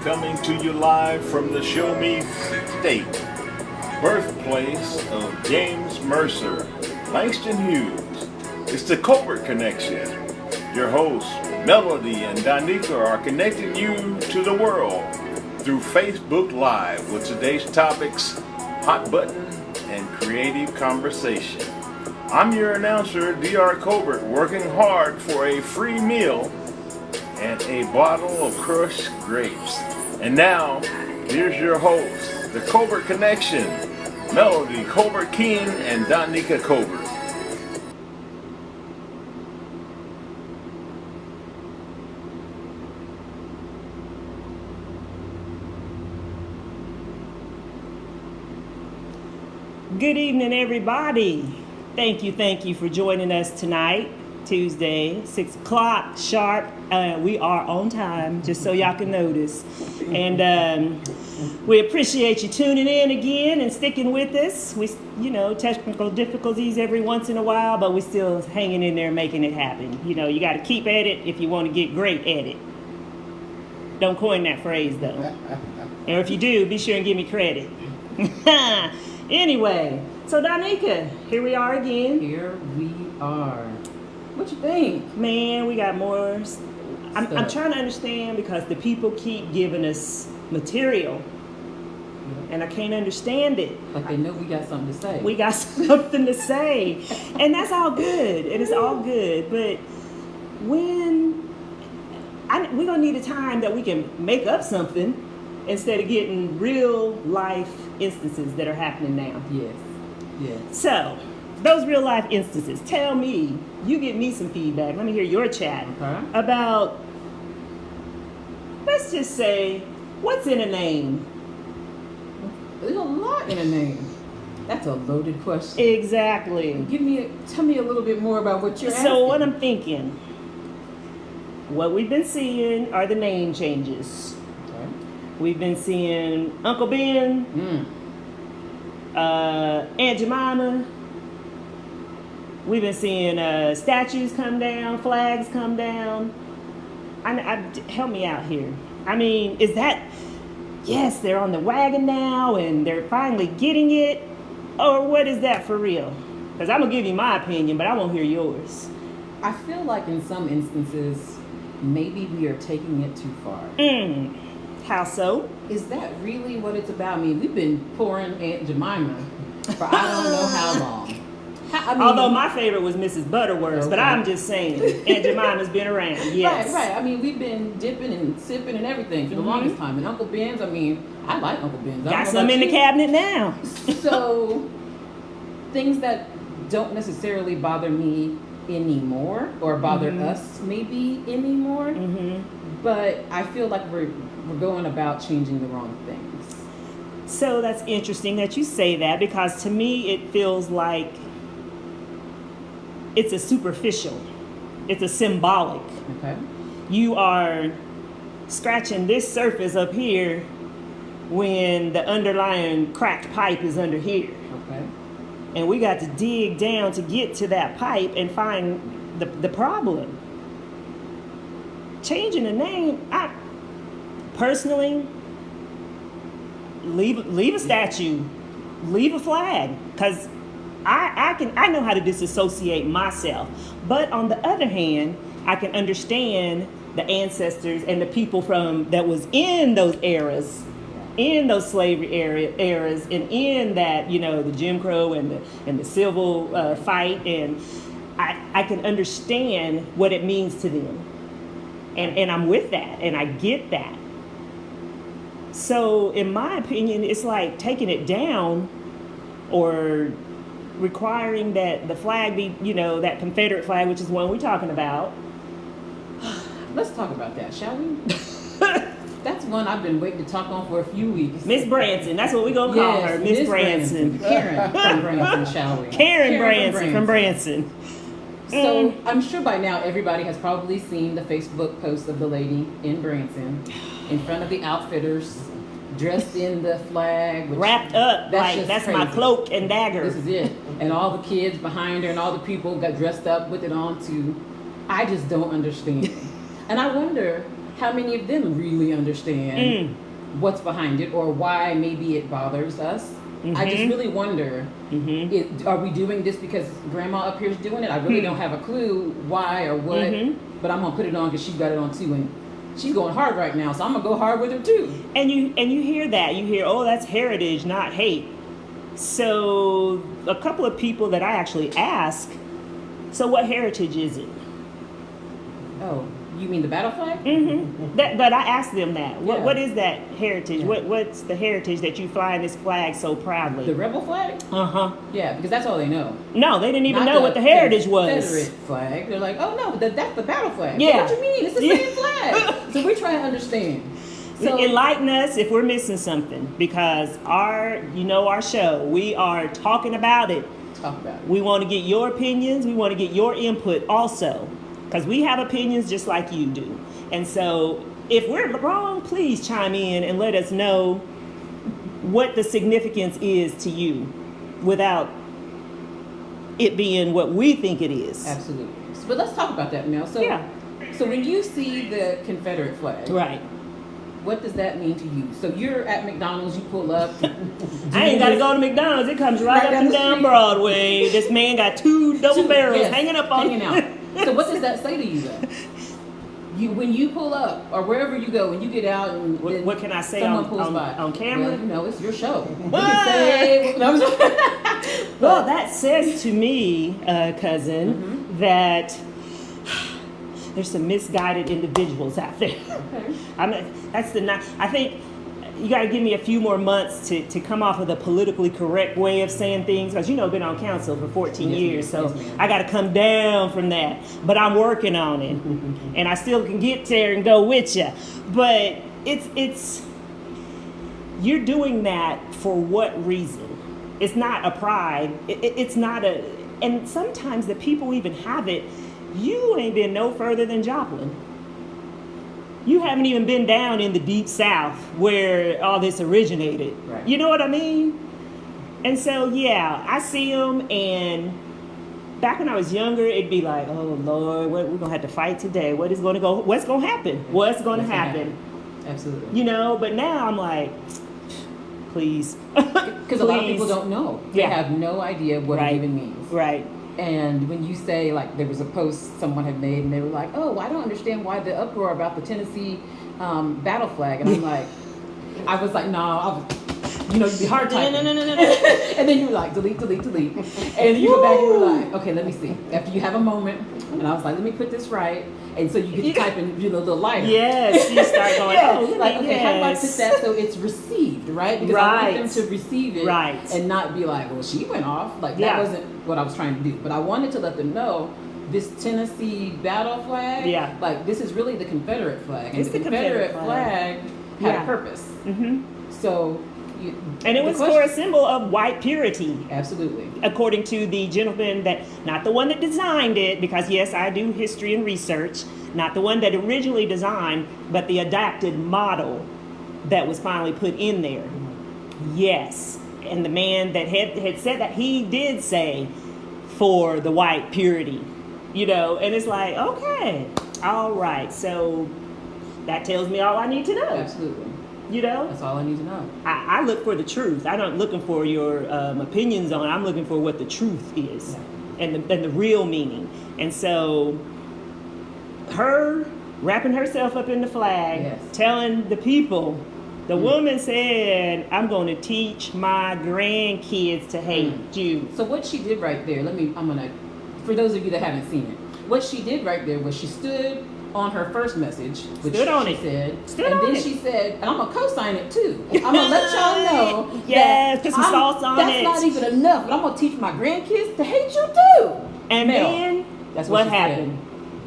coming to you live from the Show Me State, birthplace of James Mercer, Langston Hughes. It's the Colbert Connection. Your hosts, Melody and Danica, are connecting you to the world through Facebook Live with today's topics, hot button and creative conversation. I'm your announcer, Dr. Colbert, working hard for a free meal and a bottle of crushed grapes. And now, here's your host, the Colbert Connection, Melody Colbert King and Danica Colbert. Good evening, everybody. Thank you for joining us tonight, Tuesday, 6 o'clock sharp. We are on time, just so y'all can notice. And we appreciate you tuning in again and sticking with us. We, technical difficulties every once in a while, but we're still hanging in there making it happen. You got to keep at it if you want to get great at it. Don't coin that phrase, though. And if you do, be sure and give me credit. Anyway, so Danica, here we are again. Here we are. What you think? Man, we got more. I'm trying to understand because the people keep giving us material, and I can't understand it. Like they know we got something to say. We got something to say, and that's all good. And it's all good. But we're gonna need a time that we can make up something instead of getting real life instances that are happening now. Yes. So, those real life instances, tell me, you give me some feedback. Let me hear your chat about, let's just say, what's in a name? There's a lot in a name. That's a loaded question. Exactly. Tell me a little bit more about what you're asking. So what I'm thinking, what we've been seeing are the name changes. Okay. We've been seeing Uncle Ben, Aunt Jemima. We've been seeing statues come down, flags come down. Help me out here. I mean, is that, yes, they're on the wagon now and they're finally getting it? Or what is that for real? Because I'm going to give you my opinion, but I won't hear yours. I feel like in some instances, maybe we are taking it too far. How so? Is that really what it's about? I mean, we've been pouring Aunt Jemima for I don't know how long. Although my favorite was Mrs. Butterworth, okay. But I'm just saying, Aunt Jemima's been around, yes. Right. I mean, we've been dipping and sipping and everything for the longest time. And Uncle Ben's, I mean, I like Uncle Ben's. Got some in the cabinet now. So, things that don't necessarily bother me anymore, or bother us maybe anymore, but I feel like we're going about changing the wrong things. So that's interesting that you say that, because to me it feels like it's a superficial, it's a symbolic. Okay. You are scratching this surface up here when the underlying cracked pipe is under here. Okay. And we got to dig down to get to that pipe and find the problem. Changing the name, I personally leave a statue, leave a flag, because I know how to disassociate myself. But on the other hand, I can understand the ancestors and the people that was in those eras, in those slavery eras, and in that, the Jim Crow and the civil fight, and I can understand what it means to them, and I'm with that, and I get that. So, in my opinion, it's like taking it down, or requiring that the flag be, that Confederate flag, which is the one we're talking about. Let's talk about that, shall we? That's one I've been waiting to talk on for a few weeks. Miss Branson, that's what we're going to call her, Miss Branson. Karen from Branson, shall we? Karen Branson from Branson. So I'm sure by now everybody has probably seen the Facebook post of the lady in Branson in front of the outfitters, dressed in the flag. Wrapped up, that's crazy. My cloak and dagger. This is it. And all the kids behind her and all the people got dressed up with it on too. I just don't understand. And I wonder, how many of them really understand what's behind it or why maybe it bothers us? I just really wonder, are we doing this because grandma up here's doing it? I really don't have a clue why or what, but I'm going to put it on because she's got it on too, and she's going hard right now, so I'm going to go hard with her too. And you hear that. You hear, oh, that's heritage, not hate. So a couple of people that I actually ask, so what heritage is it? Oh, you mean the battle flag? But I asked them that. What is that heritage? Yeah. What's the heritage that you fly in this flag so proudly? The rebel flag? Yeah, because that's all they know. No, they didn't even Not know what the heritage was. Confederate flag. They're like, oh no, that's the battle flag. Yeah. What do you mean? It's the same flag. So we're trying to understand. So Enlighten us if we're missing something, because our show, we are talking about it. talk about it. We want to get your opinions. We want to get your input also, because we have opinions just like you do. And so if we're wrong, please chime in and let us know what the significance is to you without it being what we think it is. Absolutely. But let's talk about that now. So, so when you see the Confederate flag, Right. what does that mean to you? So you're at McDonald's, you pull up. I ain't got to go to McDonald's. It comes right up and down Broadway. This man got two double barrels hanging up on out. So what does that say to you then? When you pull up, or wherever you go, when you get out, and what can I say someone on pulls by on camera? Well, it's your show. You What? can say, Well, that says to me, cousin, that there's some misguided individuals out there. Okay. I think you got to give me a few more months to come off of the politically correct way of saying things, because I've been on council for 14 years, so I got to come down from that. But I'm working on it, and I still can get there and go with you. But it's you're doing that for what reason? It's not a pride. It's not a. And sometimes the people even have it. You ain't been no further than Joplin. You haven't even been down in the deep South where all this originated. Right. You know what I mean? And so, yeah, I see them, and back when I was younger, it'd be like, oh, Lord, we're going to have to fight today. What's going to happen? What's going to happen? Absolutely. But now I'm like, please. Because a lot of people don't know. They Yeah. have no idea what it even means. Right. And when you say, like, there was a post someone had made, and they were like, oh, I don't understand why the uproar about the Tennessee battle flag. And I'm like, I was like, no, you'd be hard typing. No. And then you were like, delete. And you go back and you were like, okay, let me see. After you have a moment. And I was like, let me put this right. And so you get to type in, a little lighter. Yes, you start going, how do I put that so it's received, right? Because I want them to receive it and not be like, well, she went off. Like, that wasn't what I was trying to do. But I wanted to let them know this Tennessee battle flag, like, this is really the Confederate flag. And It's the Confederate flag had a purpose. So... And it was for a symbol of white purity. Absolutely. According to the gentleman not the one that designed it, because yes, I do history and research, not the one that originally designed, but the adapted model that was finally put in there. Yes. And the man that had said that, he did say for the white purity, and it's like, okay, all right. So that tells me all I need to know. Absolutely. That's all I need to know. I look for the truth. I'm not looking for your opinions on it. I'm looking for what the truth is and the real meaning. And so her wrapping herself up in the flag, telling the people, the woman said, I'm going to teach my grandkids to hate you. So what she did right there, for those of you that haven't seen it, what she did right there was she stood on her first message, which she said, she said, and I'm gonna co-sign it too. I'm gonna let y'all know. Yes, put some sauce on that's it. That's not even enough, but I'm gonna teach my grandkids to hate you too. And then that's what happened.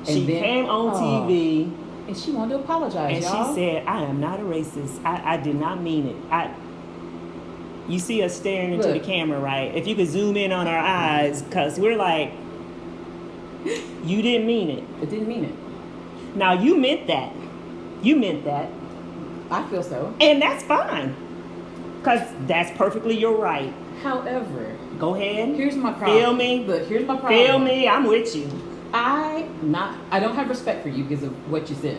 She came on TV, and she wanted to apologize. And y'all. she said, "I am not a racist. I did not mean it. You see us staring into the camera, right? If you could zoom in on our eyes, because we're like, you didn't mean it. It didn't mean it. Now, you meant that. You meant that. I feel so. And that's fine. Because that's perfectly your right. However. Go ahead. Here's my problem. Feel me? Look, here's my problem. Feel me? I'm with you. I don't have respect for you because of what you said.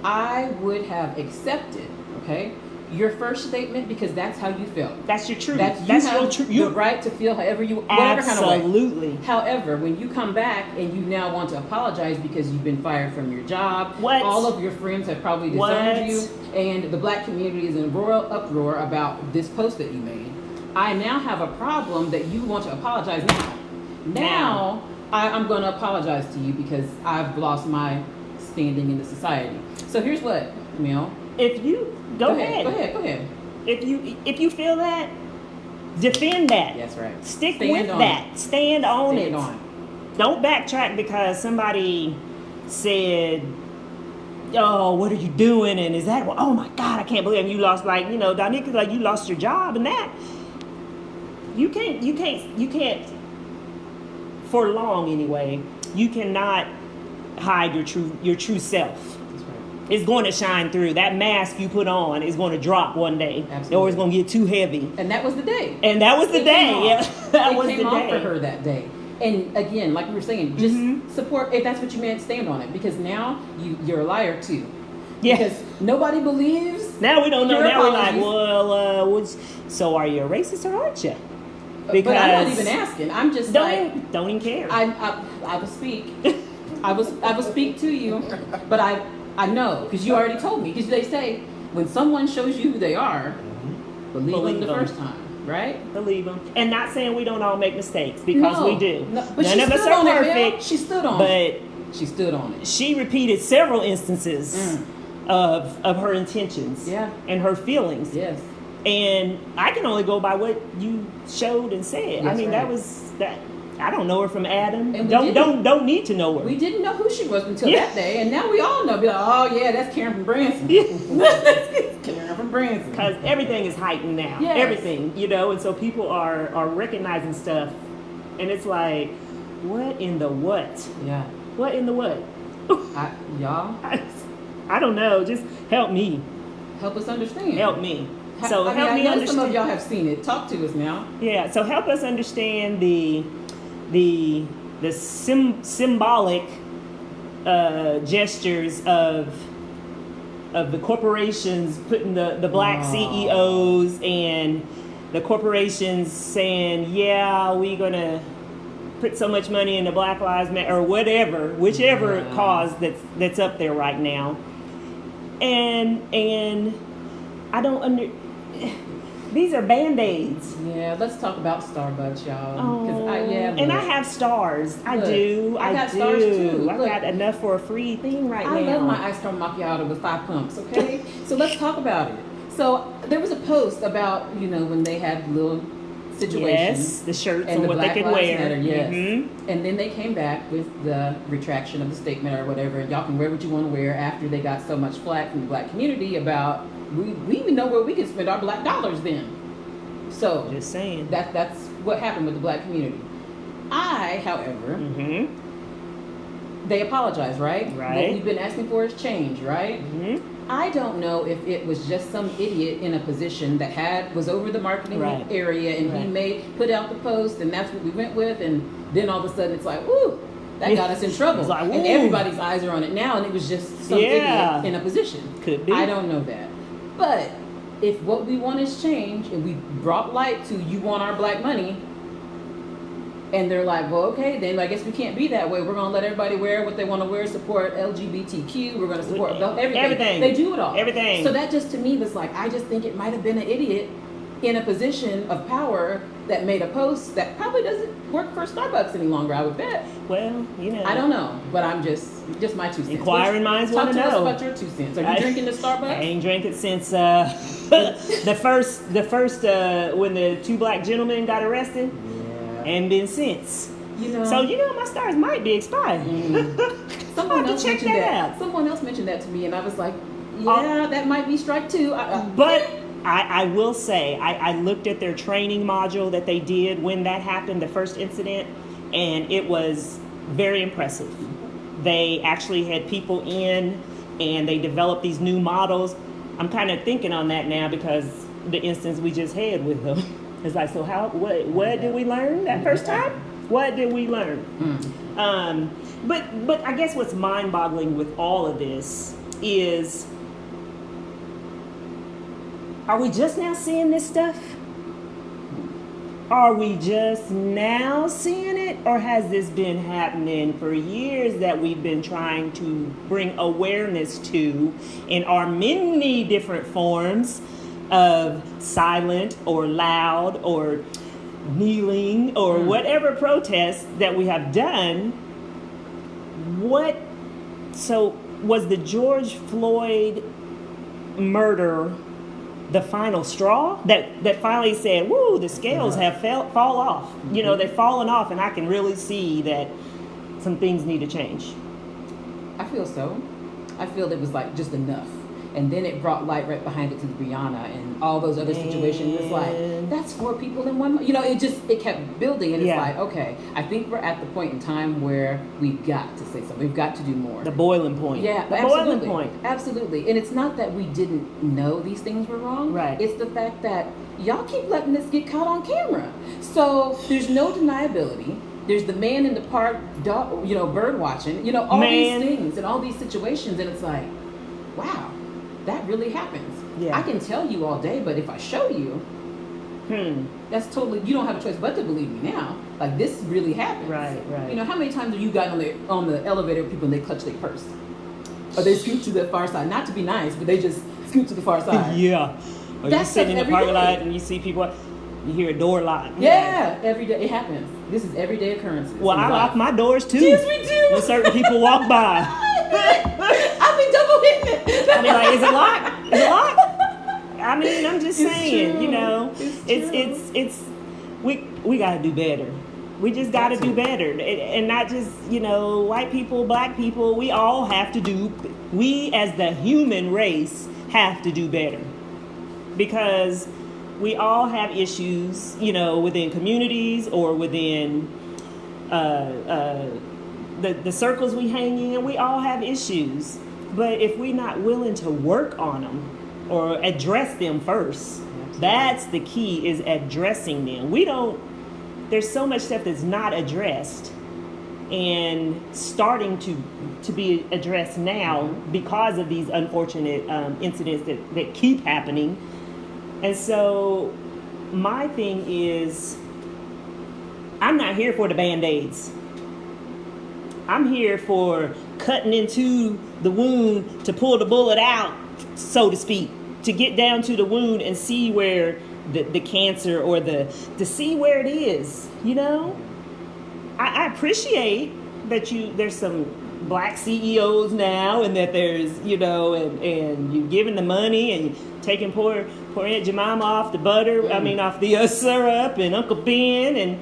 I would have accepted, okay, your first statement because that's how you felt. That's your truth. That's your your truth. the right to feel however you, whatever kind of way. Absolutely. However, when you come back and you now want to apologize because you've been fired from your job, What? all of your friends have probably disowned you, and the black community is in royal uproar about this post that you made. I now have a problem that you want to apologize now. Now I'm going to apologize to you because I've lost my standing in the society. So here's what, Mel. If you go ahead. Go ahead. If you feel that, defend that. That's right. Stick Stand with on that. it. Stand on Stand it. on. Don't backtrack because somebody said, "Oh, what are you doing?" And is that? Oh my God, I can't believe you lost. Like, you know, Donika, like you lost your job and that. You can't. For long anyway. You cannot hide your true self. It's going to shine through. That mask you put on is going to drop one day. Absolutely. Or it's going to get too heavy. And that was the day. And that was the day. Yeah, that was It the came off day. for her that day. And again, like we were saying, just support. If that's what you meant, stand on it. Because now you're a liar too. Yeah. Because nobody believes. Now we don't know. your Now we're like, apologies. so are you a racist or aren't you? But I'm not even asking. I'm just don't even care. I will speak. I will speak to you, but I know because you already told me. Because they say when someone shows you who they are, believe them the first time, right? Believe them, and not saying we don't all make mistakes because we do. No, but None of us are perfect. She stood on but it. She stood on it. She repeated several instances of her intentions and her feelings. Yes. And I can only go by what you showed and said. That's I mean, right. that was that. I don't know her from Adam. And we Don't need to know her. We didn't know who she was until that day, and now we all know. Be like, oh yeah, that's Karen from Branson. Yeah. Karen from Branson. Because everything is heightened now. Yes. Everything, you know, and so people are recognizing stuff, and it's like, what in the what? Yeah. What in the what? Y'all I don't know. Just help me. help us understand. Help me. So help I me know understand. some of y'all have seen it. Talk to us now. Yeah. So help us understand the symbolic gestures of the corporations putting the black CEOs and the corporations saying, yeah, we're gonna put so much money into Black Lives Matter or whichever cause that's up there right now. And I don't these are Band-Aids. Yeah, let's talk about Starbucks, y'all. Oh, And I have stars. I Look, do. I got stars too. I Look, got enough for a free thing right now. I love my ice cream macchiato with 5 pumps, okay? So let's talk about it. So there was a post about, when they had little situations. Yes, the shirts and and the what Black they could Lives wear. Matter, yes. Mhm. And then they came back with the retraction of the statement or whatever. Y'all can wear what you want to wear after they got so much flack from the black community about we even know where we can spend our black dollars then. So Just saying. that's what happened with the black community. However, they apologized, right? Right. What we've been asking for is change, right? I don't know if it was just some idiot in a position that was over the marketing Right. area and he put out the post and that's what we went with, and then all of a sudden it's like, ooh, that got us in trouble. It's like, and ooh. everybody's eyes are on it now, and it was just some idiot in a position. Could be. I don't know that. But if what we want is change and we brought light to you want our black money, and they're like, well, okay, then I guess we can't be that way. We're going to let everybody wear what they want to wear, support LGBTQ. We're going to support everything. They do it all. Everything. So that just to me was like, I just think it might have been an idiot in a position of power that made a post that probably doesn't work for Starbucks any longer, I would bet. Well, I don't know, but I'm just my 2 cents. Inquiring minds want to know. Talk to us about your 2 cents. Are you drinking the Starbucks? I ain't drank it since the first when the 2 black gentlemen got arrested. And been since. So my stars might be expired. Someone else check mentioned that out. Someone else mentioned that to me, and I was like, yeah, that might be strike 2. But I will say, I looked at their training module that they did when that happened, the first incident, and it was very impressive. They actually had people in, and they developed these new models. I'm kind of thinking on that now because the instance we just had with them. It's like, so what did we learn that first time? What did we learn? But I guess what's mind-boggling with all of this is, are we just now seeing this stuff? Are we just now seeing it, or has this been happening for years that we've been trying to bring awareness to in our many different forms of silent or loud or kneeling or whatever protest that we have done? So was the George Floyd murder the final straw that finally said, woo, the scales have fall off. You know, they've fallen off, and I can really see that some things need to change. I feel so. I feel it was like just enough. And then it brought light right behind it to Brianna and all those other situations. It's like, that's 4 people in one. You know, it kept building. And it's like, okay, I think we're at the point in time where we've got to say something. We've got to do more. The boiling point. Yeah, the absolutely. boiling point. Absolutely. And it's not that we didn't know these things were wrong. Right. It's the fact that y'all keep letting this get caught on camera. So there's no deniability. There's the man in the park, bird watching, all these things and all these situations. And it's like, wow, that really happens. Yeah. I can tell you all day, but if I show you, that's totally, you don't have a choice but to believe me now. Like, this really happens. Right. You know, how many times have you gotten on the elevator with people and they clutch their purse? Or they scoot to the far side. Not to be nice, but they just scoot to the far side. Yeah. Or you're sitting in the parking lot and you see people, you hear a door lock. Yeah, every day. It happens. This is everyday occurrence. Well, I lock my doors too. Yes, we do. When certain people walk by. I'll be double hitting it. I mean, like, is it locked? Is it locked? I mean, I'm just saying, true. you know, it's we got to do better. We just got to do better, and not just, white people, black people. We all have to do. We as the human race have to do better, because we all have issues, within communities or within the circles we hang in. We all have issues, but if we're not willing to work on them or address them first, that's the key, is addressing them. There's so much stuff that's not addressed and starting to be addressed now because of these unfortunate incidents that keep happening. And so my thing is, I'm not here for the Band-Aids. I'm here for cutting into the wound to pull the bullet out, so to speak, to get down to the wound and see where the cancer or to see where it is, I appreciate that there's some black CEOs now, and that there's, and you're giving the money and you're taking poor Aunt Jemima off the butter, off the syrup, and Uncle Ben, and,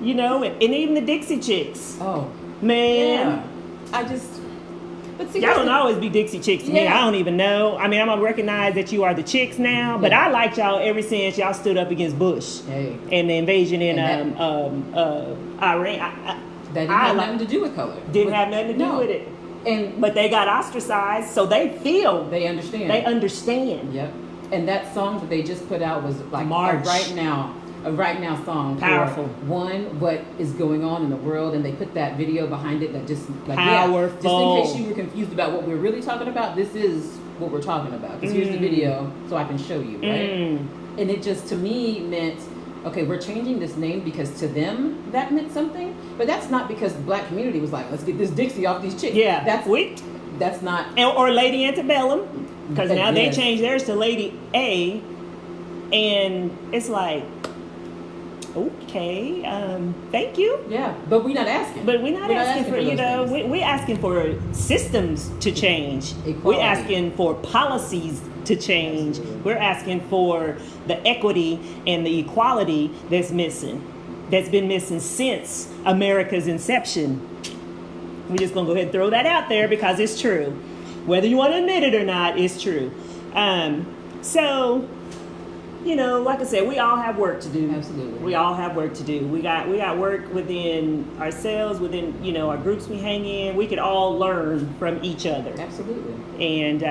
and even the Dixie Chicks. Oh. Man. Yeah. But see, y'all don't always be Dixie Chicks to me. I don't even know. I mean, I'm going to recognize that you are the chicks now, but I liked y'all ever since y'all stood up against Bush and the invasion in Iran. That didn't have nothing to do with color. Didn't have nothing to do with it. But they got ostracized, so they understand. They understand. Yep. And that song that they just put out was like a right now song. Powerful. For what is going on in the world, and they put that video behind it that just like powerful. Just in case you were confused about what we're really talking about, this is what we're talking about. Because here's the video, so I can show you, right? And it just, to me, meant, okay, we're changing this name because to them that meant something, but that's not because the black community was like, let's get this Dixie off these chicks. Yeah, that's not. Or Lady Antebellum, because now they changed theirs to Lady A, and it's like, okay, thank you. Yeah, but we're not asking. But we're not asking for we're asking for systems to change. Equality. We're asking for policies to change. We're asking for the equity and the equality that's been missing since America's inception. We're just gonna go ahead and throw that out there because it's true. Whether you want to admit it or not, it's true. So, like I said, we all have work to do. Absolutely. We all have work to do. We got work within ourselves, within, our groups we hang in. We could all learn from each other. Absolutely. And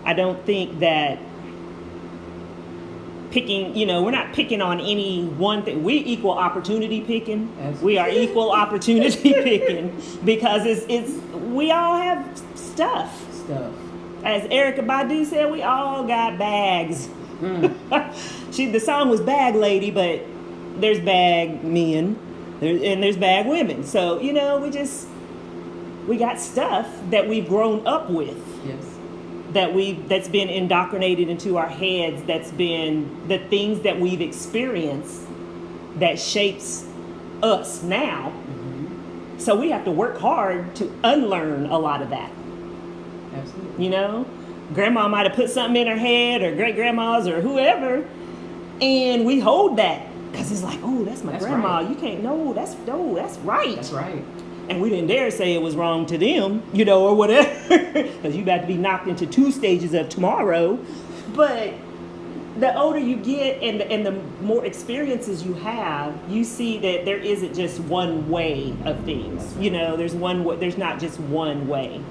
I don't think that picking, we're not picking on any one thing. We equal opportunity picking. Absolutely. We are equal opportunity picking because we all have stuff. As Erykah Badu said, we all got bags. The song was Bag Lady, but there's bag men and there's bag women. So, you know, we got stuff that we've grown up with. Yes. That's been indoctrinated into our heads, that's been the things that we've experienced that shapes us now. So we have to work hard to unlearn a lot of that. Absolutely. You know, grandma might have put something in her head, or great grandmas, or whoever, and we hold that because it's like, oh, that's my grandma. Right. You can't. That's right. That's right. And we didn't dare say it was wrong to them, you know, or whatever, because you about to be knocked into 2 stages of tomorrow. But the older you get and the more experiences you have, you see that there isn't just one way of things. You know, there's not just one way.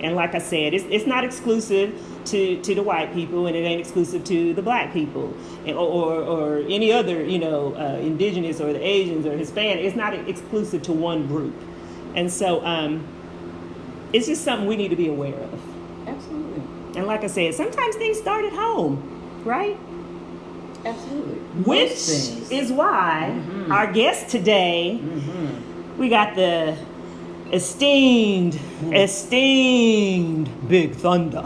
And like I said, it's not exclusive to the white people, and it ain't exclusive to the black people, or any other, you know, indigenous or the Asians or Hispanic. It's not exclusive to one group. And so it's just something we need to be aware of. Absolutely. And like I said, sometimes things start at home, right? Absolutely. Which is why our guest today, we got the esteemed Big Thunder.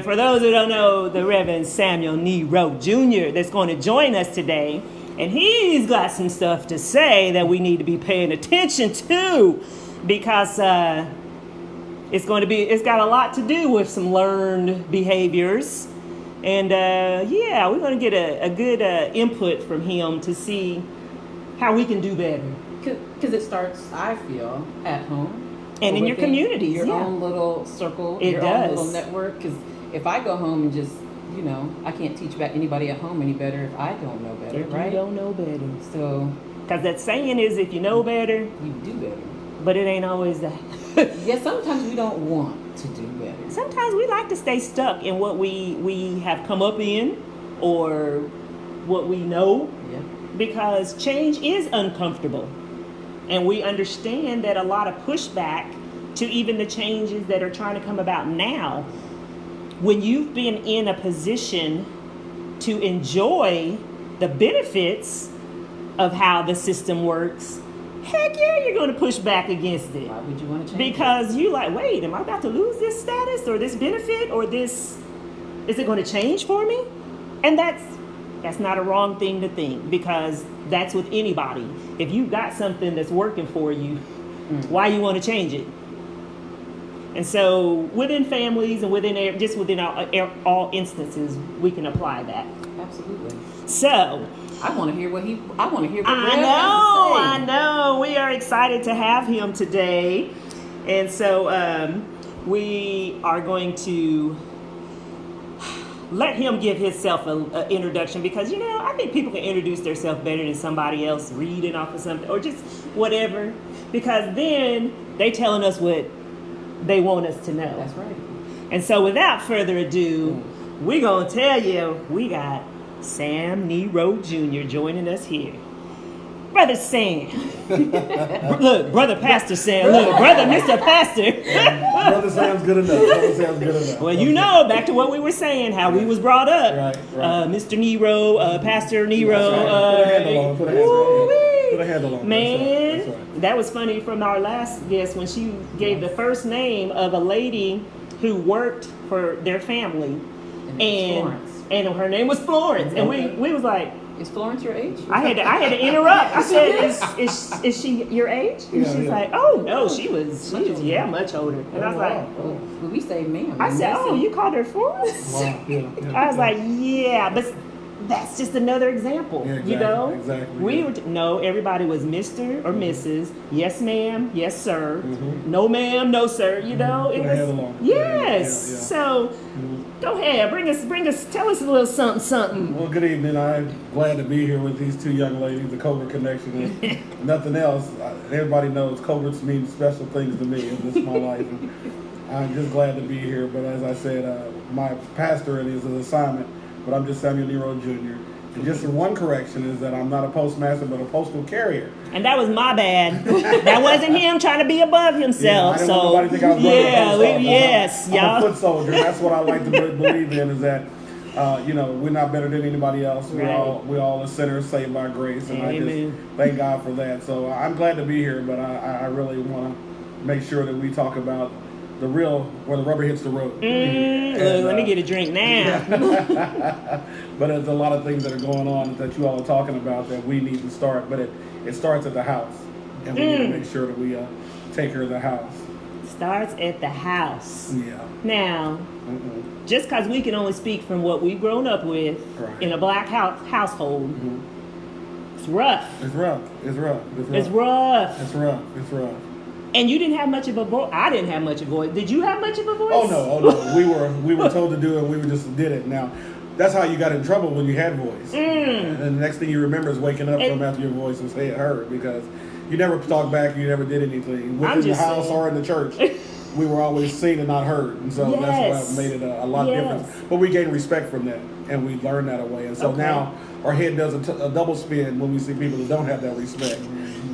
For those who don't know, the Reverend Samuel Nero Jr. that's going to join us today. And he's got some stuff to say that we need to be paying attention to, because it's got a lot to do with some learned behaviors. And we're going to get a good input from him to see how we can do better. Because it starts, I feel, at home. And in your communities, your own little circle, your own little network. Because if I go home and just, you know, I can't teach back anybody at home any better if I don't know better, right? You don't know better. So, because that saying is, if you know better, you do better. But it ain't always that. Yeah, sometimes we don't want to do better. Sometimes we like to stay stuck in what we have come up in, or what we know. Yeah. Because change is uncomfortable. And we understand that a lot of pushback to even the changes that are trying to come about now, when you've been in a position to enjoy the benefits of how the system works, heck yeah, you're going to push back against it. Why would you want to change because you like, wait, am I about to lose this status or this benefit or this? Is it going to change for me? And that's not a wrong thing to think, because that's with anybody. If you've got something that's working for you, why you want to change it? And so within families and within all instances, we can apply that. Absolutely. So I want to hear what Rev I know. We are excited to have him today. And so we are going to let him give himself an introduction, because, you know, I think people can introduce themselves better than somebody else reading off of something or just whatever, because then they telling us what they want us to know. That's right. And so without further ado, we're going to tell you, we got Sam Nero Jr. joining us here. Brother Sam. Look, Brother Pastor Sam. Look, Brother Mr. Pastor. Brother Sam's good enough. Well, you know, back to what we were saying, how we was brought up. Right. Mr. Nero, Pastor Nero. Put a handle on. Man, That's right. that was funny from our last guest when she gave the first name of a lady who worked for their family. And her name was Florence. And we was like, is Florence your age? I had to interrupt. I said, is she your age? And she's like, oh no, she was much older. And I was like, well, we say ma'am. I said, oh, you called her Florence? Wow. Yeah. I was like, yeah, but that's just another example. Yeah, exactly, you know, exactly. Everybody was Mr. or Mrs. Yes, ma'am. Yes, sir. No, ma'am. No, sir. You know, it was yes. Yeah. So go ahead, bring us. Tell us a little something. Well, good evening. I'm glad to be here with these two young ladies. The Colbert connection is nothing else. Everybody knows Colbert's mean special things to me in this my life. And I'm just glad to be here. But as I said, my pastorate is an assignment. But I'm just Samuel Nero Jr. And just one correction is that I'm not a postmaster, but a postal carrier. And that was my bad. That wasn't him trying to be above himself. I didn't so want nobody to think I was running yeah, the post office. yes, I'm y'all. a foot soldier. That's what I like to believe in, is that we're not better than anybody else. Right. We're all a sinners saved by grace, and I just Amen. thank God for that. So I'm glad to be here, but I really want to make sure that we talk about the real, where the rubber hits the road. Look, let me get a drink now. But there's a lot of things that are going on that you all are talking about that we need to start. But it starts at the house, and we need to make sure that we take care of the house. Starts at the house. Yeah. Now, just because we can only speak from what we've grown up with Right. in a black household, it's rough. It's rough. It's rough. It's rough. It's rough. It's rough. It's rough. And you didn't have much of a voice. I didn't have much of a voice. Did you have much of a voice? Oh no. We were told to do it, and we just did it. Now, that's how you got in trouble when you had voice. And the next thing you remember is waking up from after your voice was heard, because you never talked back, you never did anything within the house or in the church. We were always seen and not heard, and so that's what made it a lot different. But we gained respect from that, and we learned that away. And so now our head does a double spin when we see people that don't have that respect,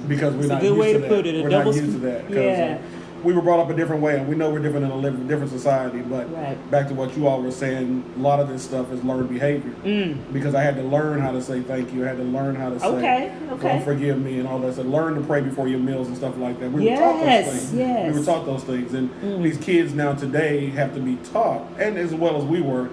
because we're not used to that. We're not used to that. Yeah. We were brought up a different way, and we know we're different in a different society. But back to what you all were saying, a lot of this stuff is learned behavior. Because I had to learn how to say thank you. I had to learn how to say, forgive me, and all that. So learn to pray before your meals and stuff like that. We were taught those things. Yes. We were taught those things, and these kids now today have to be taught, and as well as we were.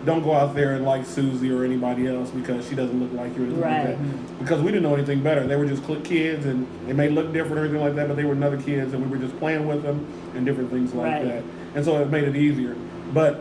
Don't go out there and like Susie or anybody else because she doesn't look like you or anything like that. Because we didn't know anything better. They were just kids, and they may look different or anything like that, but they were another kids, and we were just playing with them and different things like that. And so it made it easier. But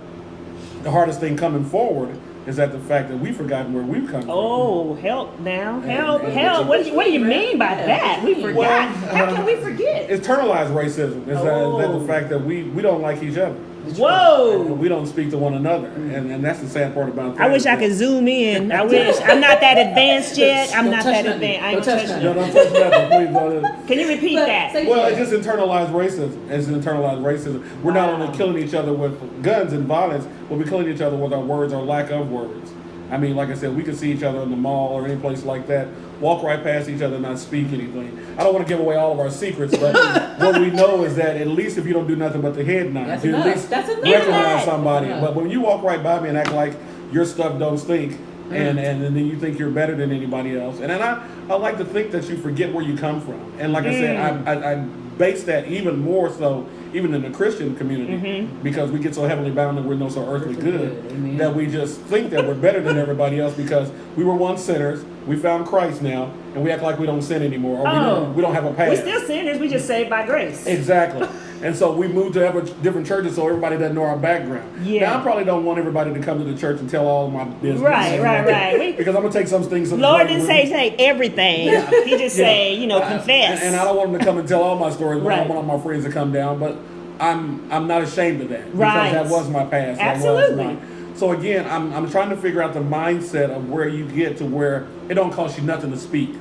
the hardest thing coming forward is that the fact that we've forgotten where we've come from. Oh, help now. Help. What do you mean by that? We forgot. How can we forget? Internalized racism is that the fact that we don't like each other. Whoa! We don't speak to one another, and that's the sad part about that. I wish I could zoom in. I wish. I'm not that advanced yet. I'm not that advanced. I ain't touching No, don't touch nothing, please. Can you repeat that? Well, it's just internalized racism. It's internalized racism. We're not only killing each other with guns and violence, but we're killing each other with our words or lack of words. I mean, like I said, we can see each other in the mall or any place like that, walk right past each other and not speak anything. I don't want to give away all of our secrets, but what we know is that at least if you don't do nothing but the head nod, you at least recognize somebody. But when you walk right by me and act like your stuff don't stink, and then you think you're better than anybody else, and then I like to think that you forget where you come from. And like I said, I base that even more so even in the Christian community, because we get so heavily bound that we're no so earthly good, that we just think that we're better than everybody else because we were once sinners, we found Christ now, and we act like we don't sin anymore, or we don't have a past. We're still sinners, we just saved by grace. Exactly. And so we moved to different churches so everybody doesn't know our background. Yeah. Now, I probably don't want everybody to come to the church and tell all of my business. Right. Because I'm going to take some things. Lord didn't say everything. Yeah. He just say, confess. And I don't want him to come and tell all my stories, but I want all my friends to come down. But I'm not ashamed of that. Because that was my past. Absolutely. So again, I'm trying to figure out the mindset of where you get to where it don't cost you nothing to speak.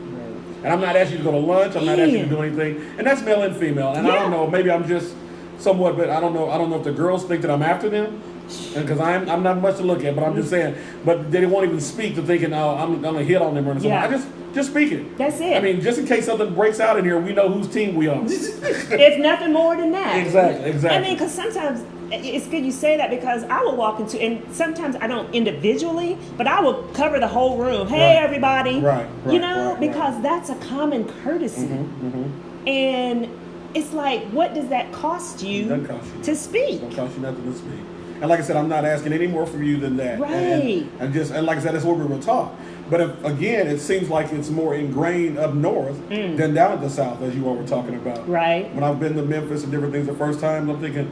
And I'm not asking you to go to lunch. I'm not asking you to do anything. And that's male and female. And I don't know. Maybe I'm just somewhat, but I don't know. I don't know if the girls think that I'm after them, because I'm not much to look at. But I'm just saying. But they won't even speak to thinking, oh, I'm gonna hit on them or something. I just speak it. That's it. I mean, just in case something breaks out in here, we know whose team we are. If nothing more than that. Exactly. I mean, because sometimes it's good you say that, because I will walk into, and sometimes I don't individually, but I will cover the whole room. Hey, everybody. Right. Because that's a common courtesy. And it's like, what does that cost you, to speak? It don't cost you nothing to speak. And like I said, I'm not asking any more from you than that. Right. And like I said, that's what we were taught. But again, it seems like it's more ingrained up north than down at the south, as you all were talking about. Right. When I've been to Memphis and different things the first time, I'm thinking,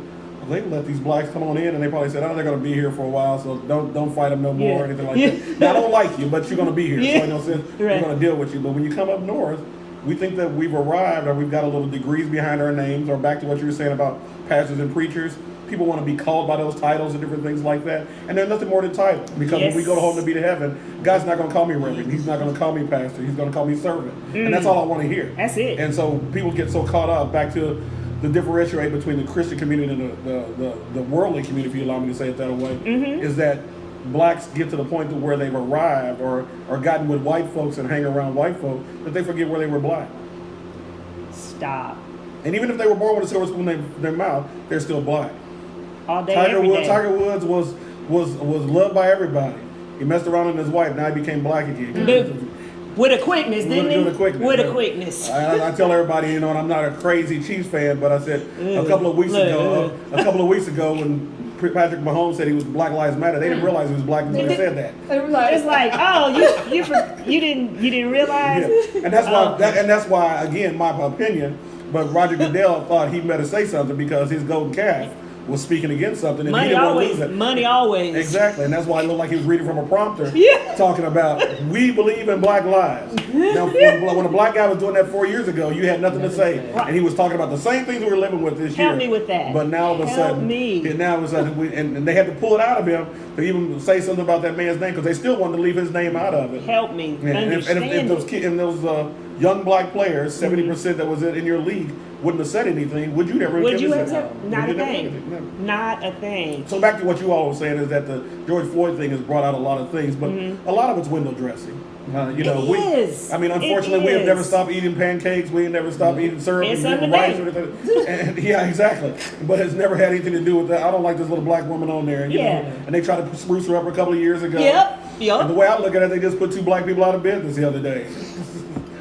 they let these blacks come on in, and they probably said, oh, they're going to be here for a while, so don't fight them no more or anything like that. Now, I don't like you, but you're going to be here. So, no sense, we're going to deal with you. But when you come up north, we think that we've arrived, or we've got a little degrees behind our names, or back to what you were saying about pastors and preachers. People want to be called by those titles and different things like that. And they're nothing more than titles. Because when we go to home to be to heaven, God's not going to call me reverend. He's not going to call me pastor. He's going to call me servant. And that's all I want to hear. That's it. And so people get so caught up, back to the differentiate between the Christian community and the worldly community, if you allow me to say it that way, is that blacks get to the point to where they've arrived or gotten with white folks and hang around white folk that they forget where they were black. Stop. And even if they were born with a silver spoon in their mouth, they're still black. All day, every day. Tiger Woods was loved by everybody. He messed around with his wife. Now he became black again. With a quickness, didn't he? With a quickness. I tell everybody, and I'm not a crazy Chiefs fan, but I said a couple of weeks ago when Patrick Mahomes said he was Black Lives Matter, they didn't realize he was black until he said that. It's like, oh, you didn't realize. Yeah. And that's why again, my opinion. But Roger Goodell thought he better say something because his golden calf was speaking against something, and he didn't want to lose it. Money always. Exactly, and that's why it looked like he was reading from a prompter, Yeah. talking about we believe in black lives. Now, when a black guy was doing that 4 years ago, you had nothing to say, and he was talking about the same things we were living with this year. Help me with that. But now all of a sudden, and they had to pull it out of him to even say something about that man's name because they still wanted to leave his name out of it. Help me. Yeah. And if those young black players, 70% that was in your league, wouldn't have said anything, would you ever? Would you have said? Not a thing. No. Not a thing. So back to what you all were saying is that the George Floyd thing has brought out a lot of things, but a lot of it's window dressing. Unfortunately, we have never stopped eating pancakes. We have never stopped eating syrup and rice or anything. And, yeah, exactly. But it's never had anything to do with that. I don't like this little black woman on there. You know, and they tried to spruce her up a couple of years ago. Yep. And the way I look at it, they just put 2 black people out of business the other day.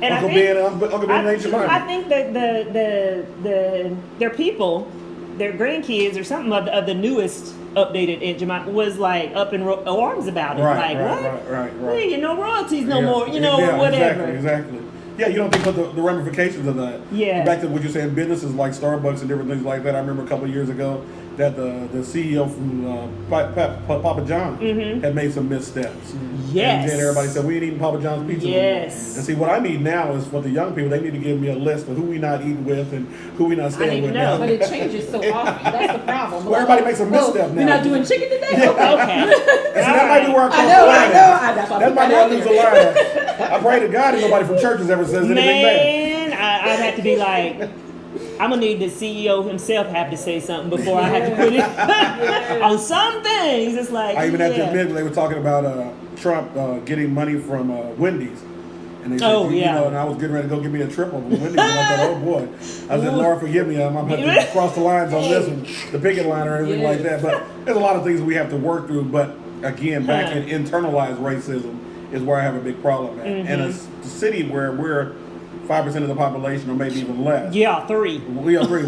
And Uncle Ben and Aunt Jemima. I think that their people, their grandkids or something of the newest updated Aunt Jemima was like up in arms about it. Right. We ain't get no royalties no more, whatever. Exactly. Yeah, you don't think about the ramifications of that. Yeah. Back to what you're saying, businesses like Starbucks and different things like that. I remember a couple of years ago that the CEO from Papa John had made some missteps. Yes. And then everybody said, we ain't eating Papa John's pizza anymore. And see, what I need now is for the young people, they need to give me a list of who we not eating with and who we not staying with now. But it changes so often. That's the problem. Well, everybody makes a misstep now. You're not doing chicken today? Okay. And see, that might be where I cross the line. That might be where I lose the line. I pray to God that nobody from churches ever says anything bad. Man, I'd have to be like, I'm gonna need the CEO himself have to say something before I have to put it on some things. It's like I even had to admit they were talking about Trump getting money from Wendy's. And they said, and I was getting ready to go get me a triple from Wendy's, and I thought, oh boy. I said, Lord, forgive me, I'm going to have to cross the lines on this one, the picket line or anything like that. But there's a lot of things we have to work through. But again, back in internalized racism is where I have a big problem at. And a city where we're 5% of the population, or maybe even less. Yeah, 3. We are 3.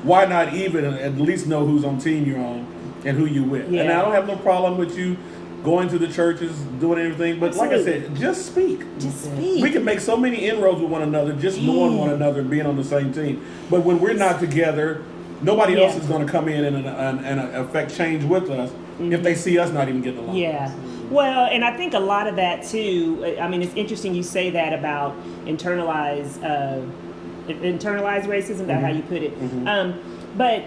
Why not even at least know who's on team you're on and who you with? Yeah. And I don't have no problem with you going to the churches, doing everything, but like I said, just speak. Just speak. We can make so many inroads with one another, just knowing one another and being on the same team. But when we're not together, nobody else is going to come in and affect change with us if they see us not even getting along. Yeah. Well, and I think a lot of that too, I mean, it's interesting you say that about internalized racism, that's how you put it. But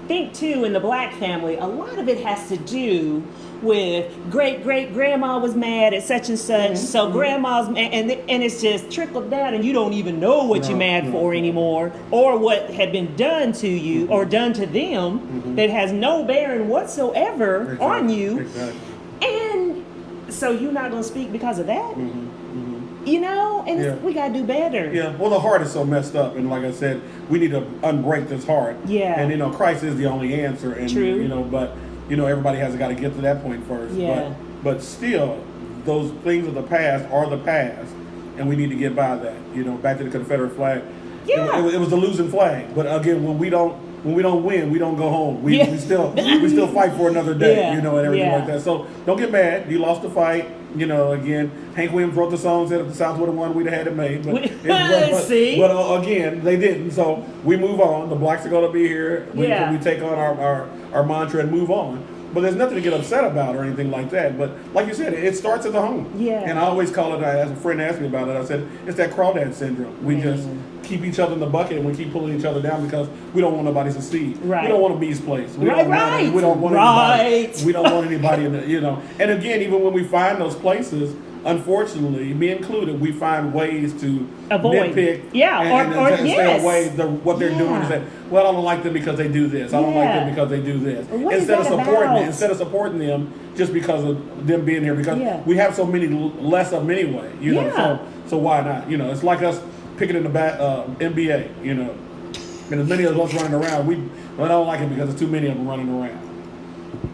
think too, in the black family, a lot of it has to do with great-great-grandma was mad at such and such, so grandma's mad, and it's just trickled down, and you don't even know what you're mad for anymore, or what had been done to you or done to them that has no bearing whatsoever on you. Exactly. And so you're not going to speak because of that? You know? And we got to do better. Yeah, well, the heart is so messed up, and like I said, we need to unbreak this heart. Yeah. And, Christ is the only answer. And, True. But, everybody has got to get to that point first. Yeah. But still, those things of the past are the past, and we need to get by that. Back to the Confederate flag. Yeah. It was a losing flag. But again, when we don't win, we don't go home. We still fight for another day, and everything like that. So don't get mad. You lost the fight. Again, Hank Williams wrote the song, said if the South would have won, we'd have had it made. But again, they didn't. So we move on. The blacks are going to be here. We take on our mantra and move on. But there's nothing to get upset about or anything like that. But like you said, it starts at the home. Yeah. And I always call it, as a friend asked me about it, I said, it's that crawdad syndrome. We just keep each other in the bucket and we keep pulling each other down because we don't want nobody to succeed. Right. We don't want to be his place. We don't want anybody. We don't want anybody in the, And again, even when we find those places, unfortunately, me included, we find ways to Avoid. nitpick Yeah, and or stay yes. away what they're doing and Yeah. say, well, I don't like them because they do this. I don't like them Yeah. because they do this. What is Instead of that supporting about? it, instead of supporting them just because of them being here, because Yeah. we have so many less of them anyway, you know. Yeah. So why not? You know, it's like us picking in the NBA, you know. And as many of us running around, I don't like it because there's too many of them running around.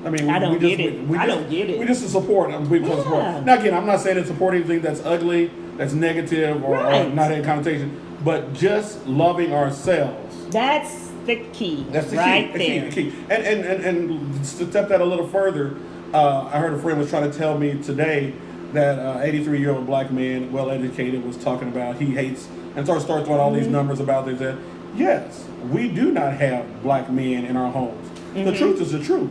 I mean, I don't just, get it. We I just, don't get it. We just support them. We just support. Yeah. Now again, I'm not saying to support anything that's ugly, that's negative, or Right. not in connotation, but just loving ourselves. That's the key. That's the right key. there. The key. And to step that a little further, I heard a friend was trying to tell me today that 83-year-old black man, well educated, was talking about he hates and starts throwing all these numbers about this. That yes, we do not have black men in our homes. The truth is the truth.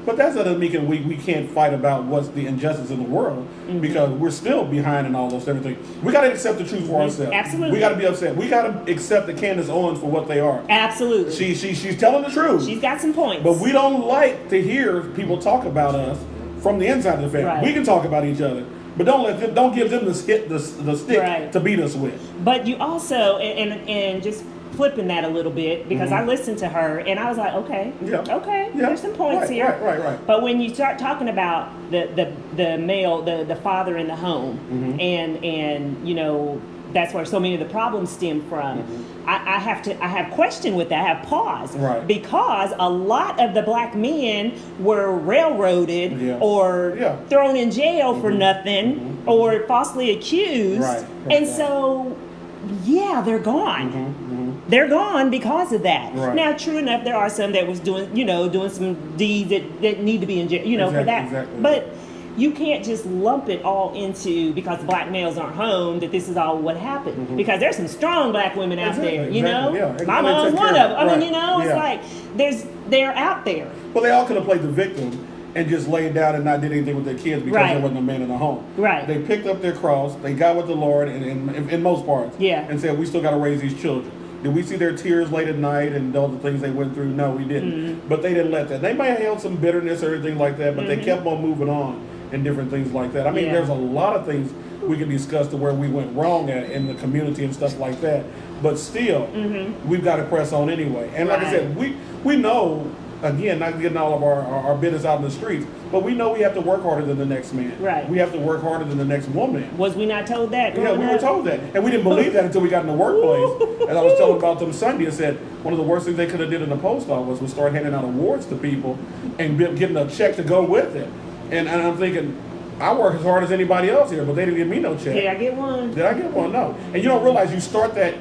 But that doesn't mean we can't fight about what's the injustice in the world because we're still behind in all those everything. We got to accept the truth for ourselves. Absolutely. We got to be upset. We got to accept the Candace Owens for what they are. Absolutely. She's telling the truth. She's got some points. But we don't like to hear people talk about us from the inside of the family. Right. We can talk about each other, but don't give them the stick Right. to beat us with. But you also, and just flipping that a little bit, because I listened to her and I was like, okay, Yeah. okay, Yeah. there's some points Right, here. right. But when you start talking about the male, the father in the home, and you know, that's where so many of the problems stem from. I have question with that. I have pause, Right. because a lot of the black men were railroaded Yeah. or Yeah. thrown in jail for nothing or falsely accused, Right. and so yeah, they're gone. They're gone because of that. Right. Now, true enough, there are some that was doing some deeds that need to be in jail, for that. Exactly. But you can't just lump it all into because black males aren't home that this is all what happened. Because there's some strong black women out Exactly, there, you know. exactly, yeah. My And they mom's take one care of of them. it. I mean, Right. it's Yeah. like they're out there. Well, they all could have played the victim and just laid down and not did anything with their kids because Right. there wasn't a man in the home. Right. They picked up their cross, they got with the Lord in most parts. Yeah. And said, we still got to raise these children. Did we see their tears late at night and all the things they went through? No, we didn't. But they didn't let that. They might have held some bitterness or anything like that, but they kept on moving on and different things like that. I mean, Yeah. there's a lot of things we can discuss to where we went wrong at in the community and stuff like that. But still, we've got to press on anyway. And like I Right. said, we know, again, not getting all of our business out in the streets, but we know we have to work harder than the next man. Right. We have to work harder than the next woman. Was we not told that? Yeah, growing we were up? told that. And we didn't believe that until we got in the workplace. And I was telling about them Sunday and said one of the worst things they could have did in the post office was start handing out awards to people and getting a check to go with it. And I'm thinking, I work as hard as anybody else here, but they didn't give me no check. Did I get one? Did I get one? No. And you don't realize you start that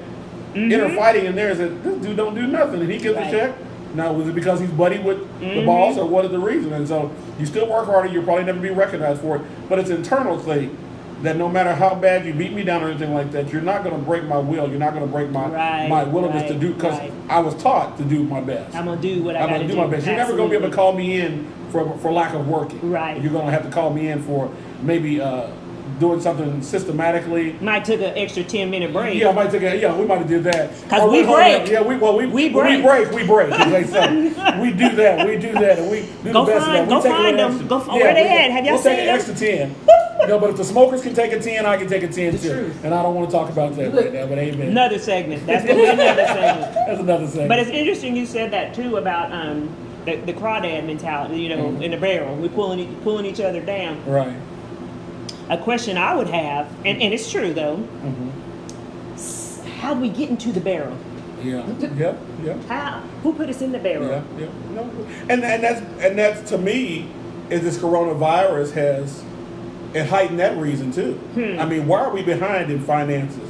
inner fighting in there and say, this dude don't do nothing and he gets Right. a check. Now, was it because he's buddy with the boss or what is the reason? And so you still work harder, you'll probably never be recognized for it. But it's an internal thing that no matter how bad you beat me down or anything like that, you're not going to break my will. You're not going to break my willingness to do, because I was taught to do my best. I'm gonna do what I I'm gotta going to do. do my best. You're never going to be able to call me in for lack of working. Right. You're going to have to call me in for maybe doing something systematically. Might took an extra 10-minute break. Yeah, we might have did that. 'Cause Or we break. Yeah, we break. We break, as they say. we do that, and we do Go the best find- of that. go We take find an them. extra- Go find- where they at? Have y'all we'll take seen an them? extra 10. But if the smokers can take a 10, I can take a 10 too. truth. And I don't want to talk about that right now, but amen. Another segment. That's gonna be another segment. That's another thing. But it's interesting you said that too about the crawdad mentality. You know, in the barrel, we pulling each other down. Right. A question I would have, and it's true though. How do we get into the barrel? Yeah. Yeah. How? Who put us in the barrel? Yeah. No. And that's to me is this coronavirus has heightened that reason too. I mean, why are we behind in finances,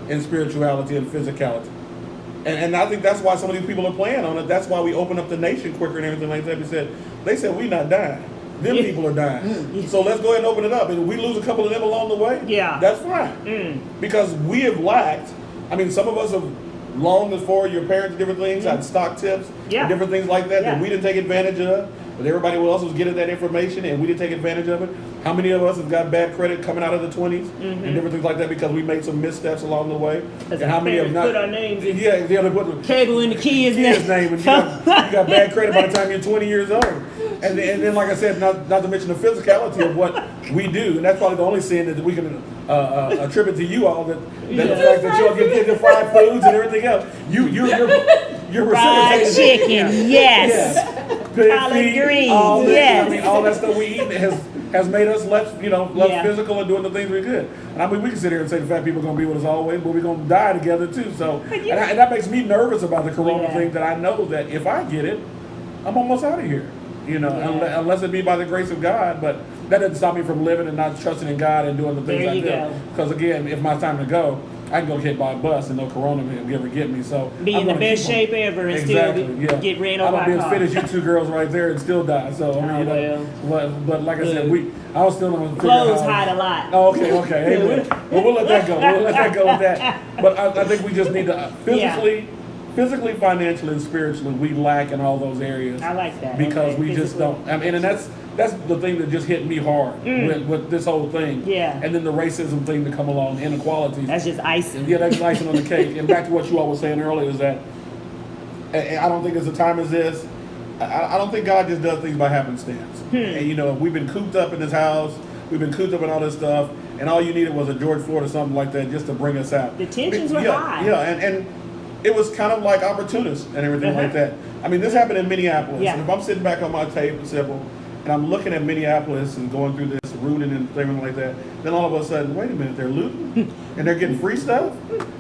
in spirituality, and physicality? And I think that's why some of these people are playing on it. That's why we open up the nation quicker and everything like that. They said we not dying. Them Yeah. people are dying. So let's go ahead and open it up. And we lose a couple of them along the way. Yeah. That's fine. Because we have lacked. I mean, some of us have long before your parents and different things had stock tips Yeah. and different things like that Yeah. that we didn't take advantage of. But everybody else was getting that information and we didn't take advantage of it. How many of us have got bad credit coming out of the 20s and different things like that because we made some missteps along the way? Because And how our many have parents not? put our names in. Yeah, they put Cable in the kid's his name. name and you got bad credit by the time you're 20 years old. then, like I said, not to mention the physicality of what we do, and that's probably the only sin that we can attribute to you all. That the fact that y'all get the fried foods and everything else. You're Fried reciprocating. chicken, yes. Collard greens, all that, yes. I mean, all that stuff we eat has made us less Yeah. physical and doing the things we did. And I mean, we can sit here and say the fat people are going to be with us always, but we're going to die together too. So, and that makes me nervous about the corona thing. That I know that if I get it, I'm almost out of here. Unless it be by the grace of God. But that doesn't stop me from living and not trusting in God and doing the things There I you do. go. Because again, if my time to go, I can go hit by a bus and no corona will ever get me. So Be in the best shape ever and still get ran over by a I don't be car. as fit as you two girls right there and still die. So I mean, but like I said, I was still on Clothes hide a lot. Oh, okay. Amen. Well, we'll let that go. We'll let that go with that. But I think we just need to physically, financially, and spiritually, we lack in all those areas. I like that. Because we just don't. I mean, and that's the thing that just hit me hard with this whole thing. Yeah. And then the racism thing to come along, inequalities. That's just icing. Yeah, that's icing on the cake. And back to what you all were saying earlier is that I don't think there's a time as this. I don't think God just does things by happenstance. And we've been cooped up in this house. We've been cooped up in all this stuff. And all you needed was a George Floyd or something like that just to bring us out. The tensions were high. Yeah, and it was kind of like opportunists and everything like that. I mean, this happened in Minneapolis. Yeah. And if I'm sitting back on my table, and I'm looking at Minneapolis and going through this rooting and things like that, then all of a sudden, wait a minute, they're looting and they're getting free stuff.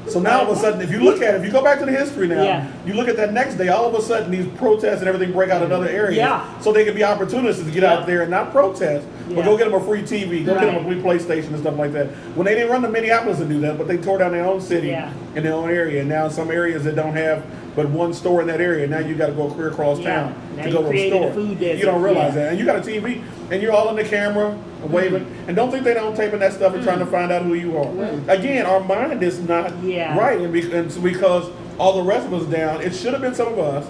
So now all of a sudden, if you look at it, if you go back to the history now, you look at that next day, all of a sudden these protests and everything break out in other areas. Yeah. So they can be opportunists to get out there and not protest, but go get them a free TV, go get them a free PlayStation and stuff like that. When they didn't run to Minneapolis to do that, but they tore down their own city in their own area. And now some areas that don't have but one store in that area, now you got to go clear across town to go to a store. You don't realize that. And you got a TV, and you're all in the camera waving. And don't think they don't taping that stuff and trying to find out who you are. Again, our mind is not right, and because all the rest of us down, it should have been some of us.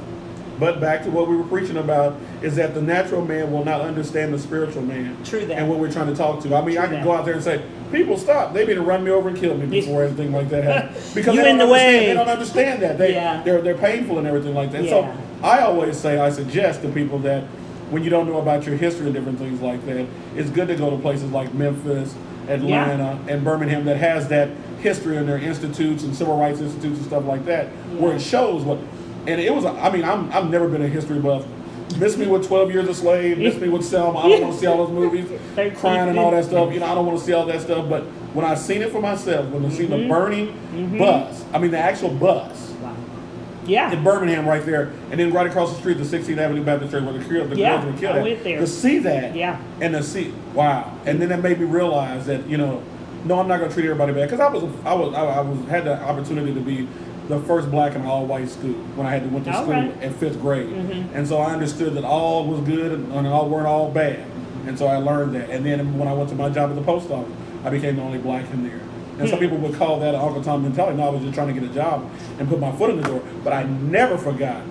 But back to what we were preaching about is that the natural man will not understand the spiritual man. True that. And what we're trying to talk to. I mean, I can go out there and say, people, stop. They've been to run me over and kill me before anything like that happened. Because You in the way. They don't understand that. They're painful and everything like that. So I always say, I suggest to people that when you don't know about your history and different things like that, it's good to go to places like Memphis, Atlanta, and Birmingham that has that history in their institutes and civil rights institutes and stuff like that, where it shows what. And it was, I've never been a history buff. Miss me with 12 Years a Slave, miss me with Selma. I don't want to see all those movies, crying and all that stuff. I don't want to see all that stuff. But when I seen it for myself, when I seen the burning bus, the actual bus, in Birmingham right there, and then right across the street, the 16th Avenue Baptist Church, where the girls were killed I went there. To see that, and to see, wow. And then that made me realize that, no, I'm not going to treat everybody bad. Because I had the opportunity to be the first black in an all-white school when I went to school in 5th grade. And so I understood that all was good and all weren't all bad. And so I learned that. And then when I went to my job at the post office, I became the only black in there. And some people would call that an Uncle Tom mentality. No, I was just trying to get a job and put my foot in the door. But I never forgot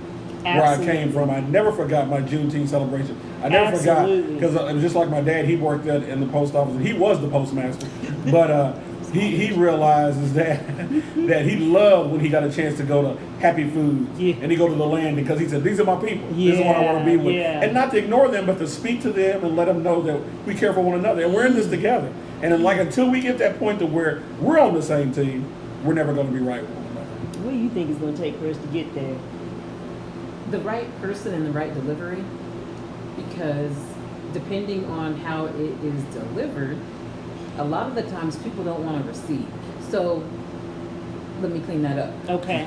where I came from. I never forgot my Juneteenth celebration. I never forgot, because it was just like my dad, he worked in the post office, and he was the postmaster. But he realizes that he loved when he got a chance to go to Happy Foods and he go to the landing, because he said, these are my people. This is what I want to be with. And not to ignore them, but to speak to them and let them know that we care for one another. And we're in this together. And until we get that point to where we're on the same team, we're never going to be right with one another. What do you think it's going to take for us to get there? The right person and the right delivery, because depending on how it is delivered, a lot of the times people don't want to receive. So let me clean that up. Okay.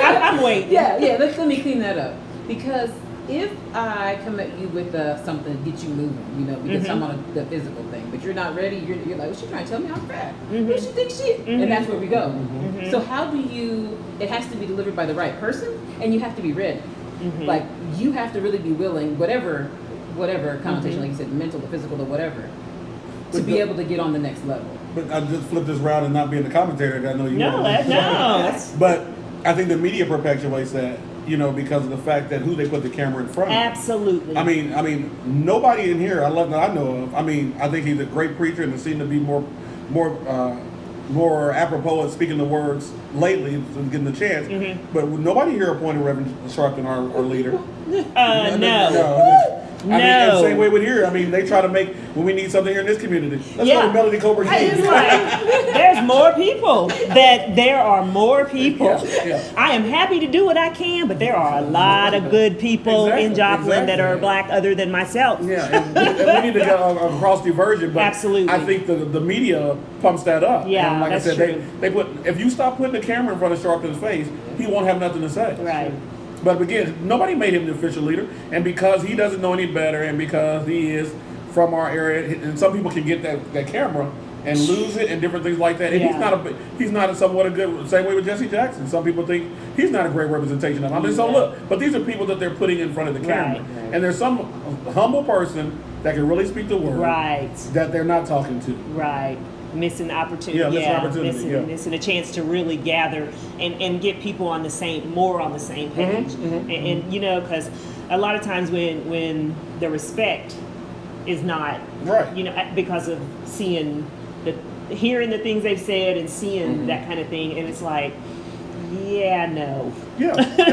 I'm waiting. Let me clean that up. Because if I come at you with something to get you moving, because I'm on the physical thing, but you're not ready, you're like, well, she's trying to tell me I'm fat. Well, she thinks shit. And that's where we go. So how do it has to be delivered by the right person, and you have to be ready. Like, you have to really be willing, whatever connotation, like you said, mental or physical or whatever, to be able to get on the next level. But I just flip this around and not being the commentator that I know you No. But I think the media perpetuates that, because of the fact that who they put the camera in front of. Absolutely. I mean, nobody in here I know of. I think he's a great preacher and seemed to be more apropos at speaking the words lately, getting the chance. But nobody here appointed Reverend Sharpton our leader. No. I mean, and same way with here. I mean, they try to make when we need something here in this community. Let's go to Melody Colbert. It's like, there's more people. There are more people. Yeah. I am happy to do what I can, but there are a lot of good people in Joplin that are black other than myself. Yeah, and we need to get across diversion. But Absolutely. I think the media pumps that up. Yeah, and like that's I said, true. they put if you stop putting the camera in front of Sharpton's face, he won't have nothing to say. Right. But again, nobody made him the official leader, and because he doesn't know any better, and because he is from our area, and some people can get that camera and lose it and different things like that. And he's not somewhat a good. Same way with Jesse Jackson. Some people think he's not a great representation of him. I mean, so look, but these are people that they're putting in front of the camera, and there's some humble person that can really speak the word, that they're not talking to, Missing the opportunity, missing a chance to really gather and get people on the same page, and you know, because a lot of times when the respect is not you know, because of hearing the things they've said and seeing that kind of thing, and it's like,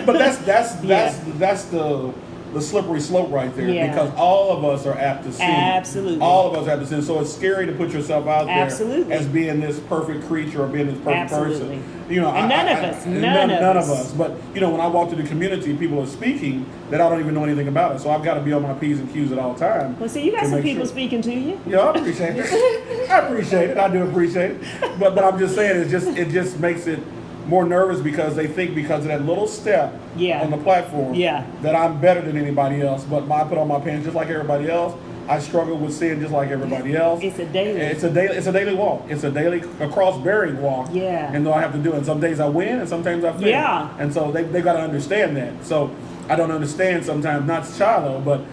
but that's the slippery slope right there, because all of us are apt to sin. Absolutely. All of us have to sin. So it's scary to put yourself out there as being this perfect creature or being this perfect person. You know, and none of us. But you know, when I walk to the community, people are speaking that I don't even know anything about it. So I've got to be on my P's and Q's at all times. Well, see, you got some people speaking to you. Yeah, I appreciate it. I appreciate it. I do appreciate it. But I'm just saying, it just makes it more nervous because they think because of that little step on the platform that I'm better than anybody else. But I put on my pants just like everybody else. I struggle with sin just like everybody else. It's a daily walk. It's a daily a cross-bearing walk. Yeah. And though I have to do it. And some days I win and sometimes I fail. Yeah. And so they got to understand that. So I don't understand sometimes, not Shiloh, but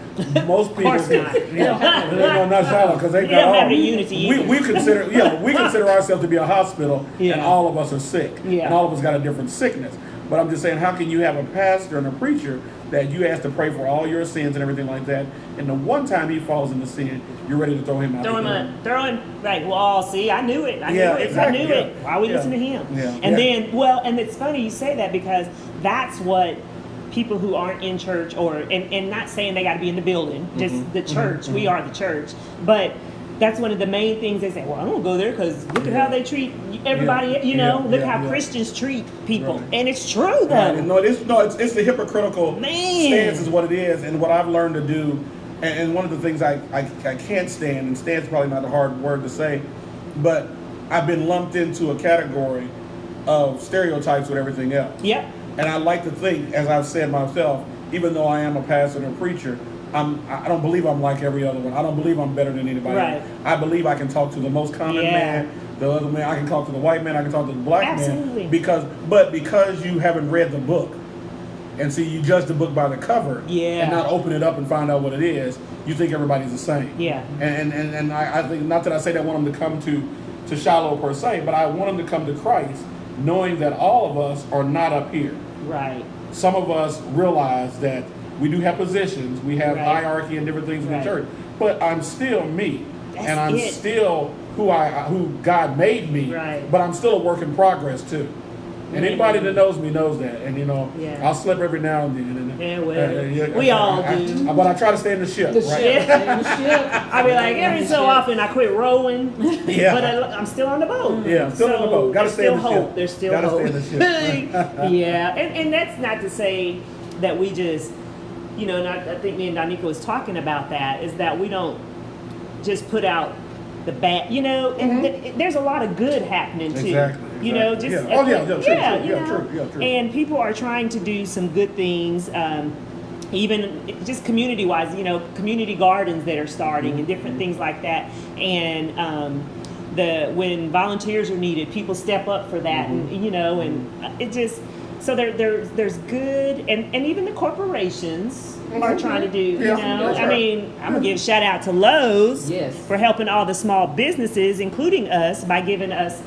most people. Of course not. Not Shiloh, because they don't have the unity. We consider ourselves to be a hospital, and all of us are sick, and all of us got a different sickness. But I'm just saying, how can you have a pastor and a preacher that you ask to pray for all your sins and everything like that, and the one time he falls into sin, you're ready to throw him out? Throw him. Right. Well, see, I knew it. I knew it. Why we listen to him? Yeah. And then, and it's funny you say that because that's what people who aren't in church and not saying they got to be in the building, just the church. We are the church, but that's one of the main things they say. Well, I don't go there because look at how they treat everybody. You know, look how Christians treat people, and it's true though. No, it's the hypocritical stance is what it is, and what I've learned to do, and one of the things I can't stand, and stand's probably not a hard word to say, but I've been lumped into a category of stereotypes with everything else. Yep. And I like to think, as I've said myself, even though I am a pastor and a preacher, I don't believe I'm like every other one. I don't believe I'm better than anybody else. I believe I can talk to the most common man, the other man. I can talk to the white man. I can talk to the black man. Because you haven't read the book, and see, you judge the book by the cover, and not open it up and find out what it is. You think everybody's the same. Yeah. And I think, not that I say that I want them to come to Shiloh per se, but I want them to come to Christ, knowing that all of us are not up here. Right. Some of us realize that we do have positions, we have hierarchy and different things in the church, but I'm still me, and I'm still who God made me. Right. But I'm still a work in progress too. And anybody that knows me knows that. And, you know, I'll slip every now and then. We all do. But I try to stay in the ship. I be like, every so often I quit rowing. But I'm still on the boat. Yeah, I'm still on the boat. Got to stay in the ship. There's still hope. Got to stay in the ship. And that's not to say that we just, you know, and I think me and Danica was talking about that, is that we don't just put out the bad, you know, and there's a lot of good happening too. Exactly. You know, just true. And people are trying to do some good things, even just community-wise. You know, community gardens that are starting and different things like that. And when volunteers are needed, people step up for that, and you know, and it just there's good, and even the corporations are trying to do. You know, I mean, I'm gonna give a shout out to Lowe's for helping all the small businesses, including us, by giving us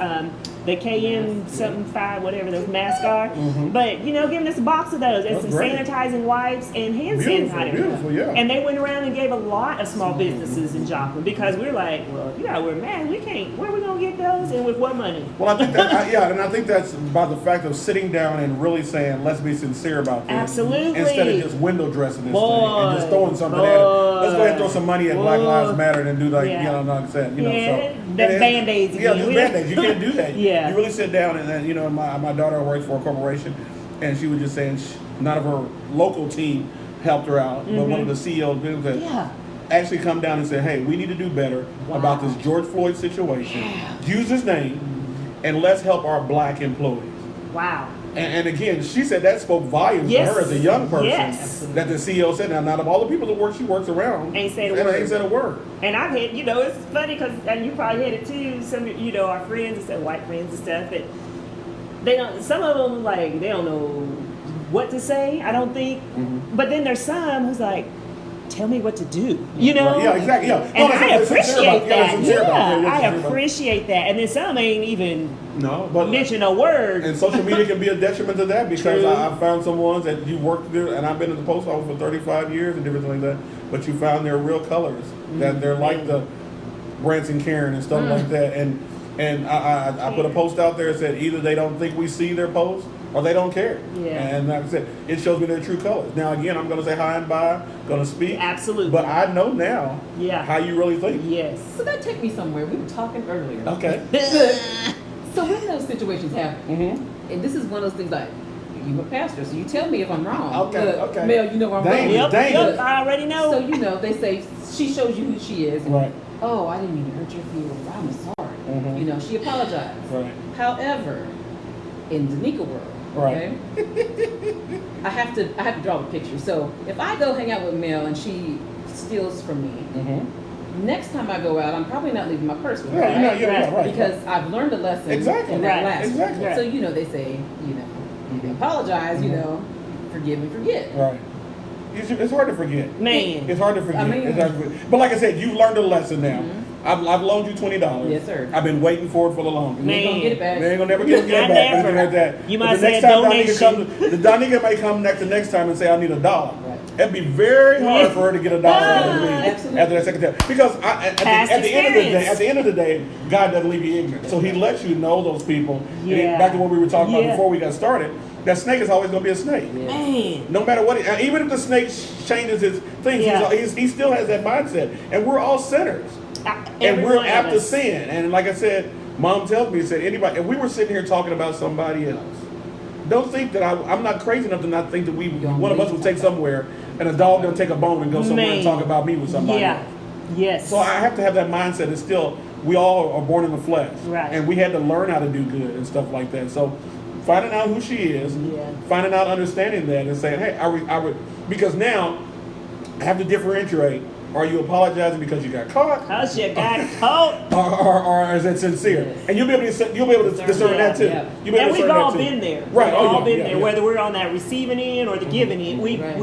the KN something 5, whatever those masks are. But giving us a box of those and That's some great. sanitizing wipes and hand Beautiful, sanitizer. beautiful, yeah. And they went around and gave a lot of small businesses in Joplin because we're like, well, if you gotta wear masks, we can't. Where are we gonna get those and with what money? Well, I think and I think that's by the fact of sitting down and really saying, let's be sincere about this. Absolutely. Instead of just window dressing this Boy, thing and just throwing something at it. Let's go ahead and throw some money at Black boy. Lives Matter and do like, Yeah. like I said, Yeah, so. that and Band-Aids Yeah, again. just Band-Aids. You can't do that. Yeah. You really sit down and then, my daughter works for a corporation and she was just saying none of her local team helped her out, but one of the CEOs said, Yeah. actually come down and say, hey, we need to do better about this George Floyd situation. Use his name, and let's help our black employees. Wow. And again, she said that spoke volumes Yes. to her as a young person. Yes. That the CEO said, now out of all the people that she works around, Ain't said a and word. ain't said a word. And I've had, it's funny because, and you probably had it too, some, our friends and stuff, white friends and stuff, that some of them, like, they don't know what to say, I don't think. But then there's some who's like, tell me what to do, Right. Yeah, exactly. Yeah. And that's I what they're sincere appreciate about. Yeah, that. they're sincere about it. They're I sincere about it. appreciate that. And then some ain't even No, but mention a word. and social media can be a detriment to that because True. I found some ones that you worked there, and I've been in the post office for 35 years and different things like that. But you found their real colors, that they're like the Branson Karen and stuff like that. And I put a post out there that said either they don't think we see their posts or they don't care. Yeah. And like I said, it shows me their true colors. Now again, I'm going to say hi and bye, going to speak. Absolutely. But I know now Yeah. how you really think. Yes. So that take me somewhere. We were talking earlier. Okay. So when those situations happen, and this is one of those things like, you're a pastor, so you tell me if I'm wrong. Okay, Look, okay. Mel, you know where I'm Dang. wrong. Yep, I already know. So, they say, she shows you who she is. And, Right. oh, I didn't mean to hurt your feelings. I'm sorry. She apologized. Right. However, in Danica world, Right. okay, I have to draw the picture. So if I go hang out with Mel and she steals from me, next time I go out, I'm probably not leaving my purse with her, Yeah, right? right. Because I've learned a lesson Exactly. in that Right. last Exactly. one. So, they say, apologize, forgive and forget. Right. It's hard to forget. Man. It's hard to forget. I mean- It's hard to forget. But like I said, you've learned a lesson now. I've loaned you $20. Yes, sir. I've been waiting for it for the longest. Man. You're going to get it back. They ain't gonna never get it Not back. never. Anything like that. You But might the say next a time donation. the Donica may come the next time and say, I need $1. Right. It'd be very hard for her to get $1 out of me Absolutely. after that second time. Because Past at the experience. end of the day, God doesn't leave you ignorant. So He lets you know those people. And Yeah. back to what we were talking about Yeah. before we got started, that snake is always gonna be a snake. Man. No matter what, even if the snake changes his things, Yeah. he still has that mindset. And we're all sinners. And Every we're one of apt to us. sin. And like I said, Mom tells me, said anybody, if we were sitting here talking about somebody else, don't think that I'm not crazy enough to not think that one of us would take somewhere and a dog don't take a bone and go somewhere and Man. talk about me with somebody Yeah. else. Yes. So I have to have that mindset. It's still, we all are born in the flesh. Right. And we had to learn how to do good and stuff like that. So finding out who she is, Yeah. finding out, understanding that, and saying, hey, because now I have to differentiate. Are you apologizing because you got caught, Cause you got caught. or is it sincere? Yes. And you'll be able to discern that too. Yeah. You'll be able And to we've discern all that too. been there. Right. We've Oh, all yeah, been yeah, there, yeah. whether we're on that receiving end or the giving end. Right.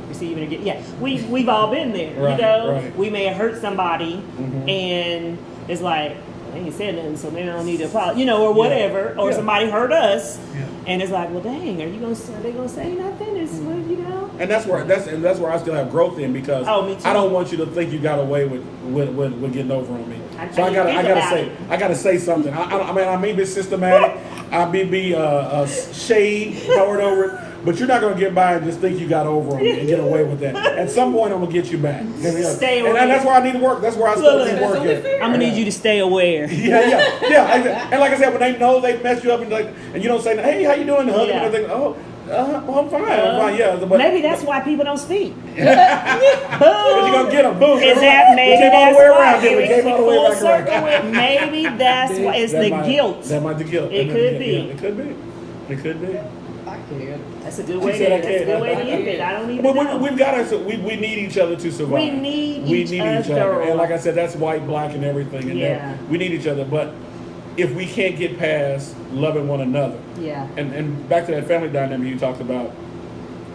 Receiving or get. Yeah, we've all been there. Right, right. We may have hurt somebody, and it's like they ain't said nothing, so maybe I don't need to apologize, or whatever. Or Yeah. somebody hurt us, Yeah. and it's like, well, dang, are they gonna say nothing? It's And that's where I still have growth in, because Oh, me too. I don't want you to think you got away with getting over on me. I So I didn't think gotta about say it. I gotta say something. I may be systematic, I may be shade poured over it, but you're not gonna get by and just think you got over on me and get away with that. At some point, I'm gonna get you back. Stay and away. that's where I need to work. That's where I still need Look, work only at. fair. I'm gonna need you to stay aware. Yeah. And like I said, when they know they messed you up and you don't say, hey, how you doing? Hug them, Yeah. and they think, well, I'm fine. I'm fine. Yeah, but Maybe that's why people don't speak. But you're gonna get them. Boom. Is that maybe we came all that's the way why? around, didn't we? Came all the way Full back circle around. with maybe that's why it's the guilt. That might be guilt. It could be. It could be. It could be. I care. That's a good She way to said I that's a can't. good way to end it. I don't even But know. we've got to. We need each other to survive. We need each other. And like I said, that's white, black, and everything. And Yeah. we need each other. But if we can't get past loving one another, Yeah. and back to that family dynamic you talked about,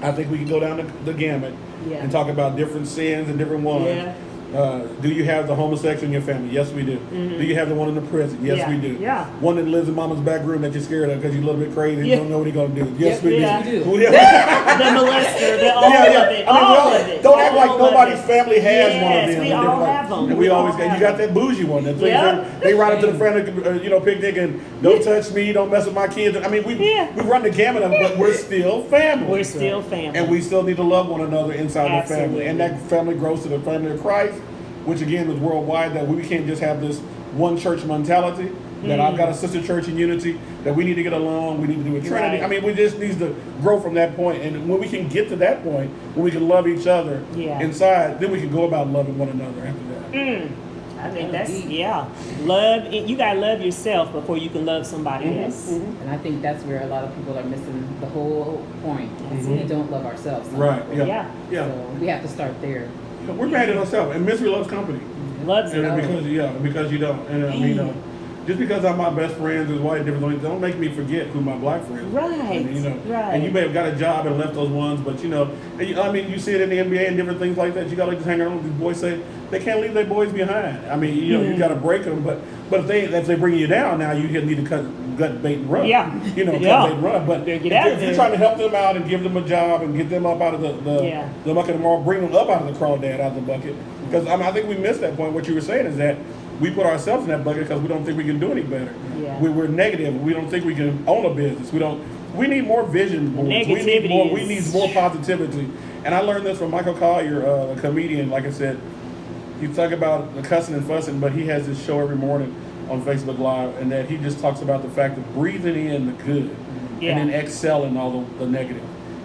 I think we can go down the gamut Yeah. and talk about different sins and different ones. Yeah. Do you have the homosexual in your family? Yes, we do. Do you have the one in the prison? Yes, Yeah. we do. Yeah. One that lives in mama's back room that you're scared of because you're a little bit crazy and Yeah. you don't know what he's going to do? Yes, Yep, we yeah. do. we do. Yeah. The molester, the all Yeah, yeah. of it, I mean, all of it. don't act like all of nobody's it. family has one of Yes, them. we And they're all like- have them. And We we all always, and you have got them. that bougie one. That Yep. they ride up to the family, picnic and don't touch me, don't mess with my kids. I mean, we run the gamut of it, but we're still family. We're still family. And we still need to love one another inside the family. Absolutely. And that family grows to the family of Christ, which again is worldwide, that we can't just have this one church mentality, that I've got a sister church in unity, that we need to get along, we need to do a Trinity. Right. I mean, we just need to grow from that point. And when we can get to that point, when we can love each other Yeah. inside, then we can go about loving one another after that. I think that's, love, you gotta love yourself before you can love somebody else. And I think that's where a lot of people are missing the whole point. We don't love ourselves. Right, yeah. Yeah. Yeah. So we have to start there. We're mad at ourselves, and misery loves company. Loves it. And because you don't. And I mean, just because I'm my best friends is white, different things, don't make me forget who my black friends are. Right, I mean, right. And you may have got a job and left those ones, but I mean, you see it in the NBA and different things like that. You got to just hang around with these boys. Say they can't leave their boys behind. I mean, you got to break them, but if they bring you down now, you need to gut bait and run. Yeah. cut bait and run. But Better get out of if you're there. trying to help them out and give them a job and get them up out of the bucket tomorrow, bring them up out of the crawdad out of the bucket. Because I think we missed that point. What you were saying is that we put ourselves in that bucket because we don't think we can do any better. Yeah. We're negative. We don't think we can own a business. We need more vision boards. Negativity We need more positivity. And I learned this from Michael Collier, a comedian. Like I said, he talk about the cussing and fussing, but he has this show every morning on Facebook Live, and that he just talks about the fact of breathing in the good Yeah. and then excelling all the negative.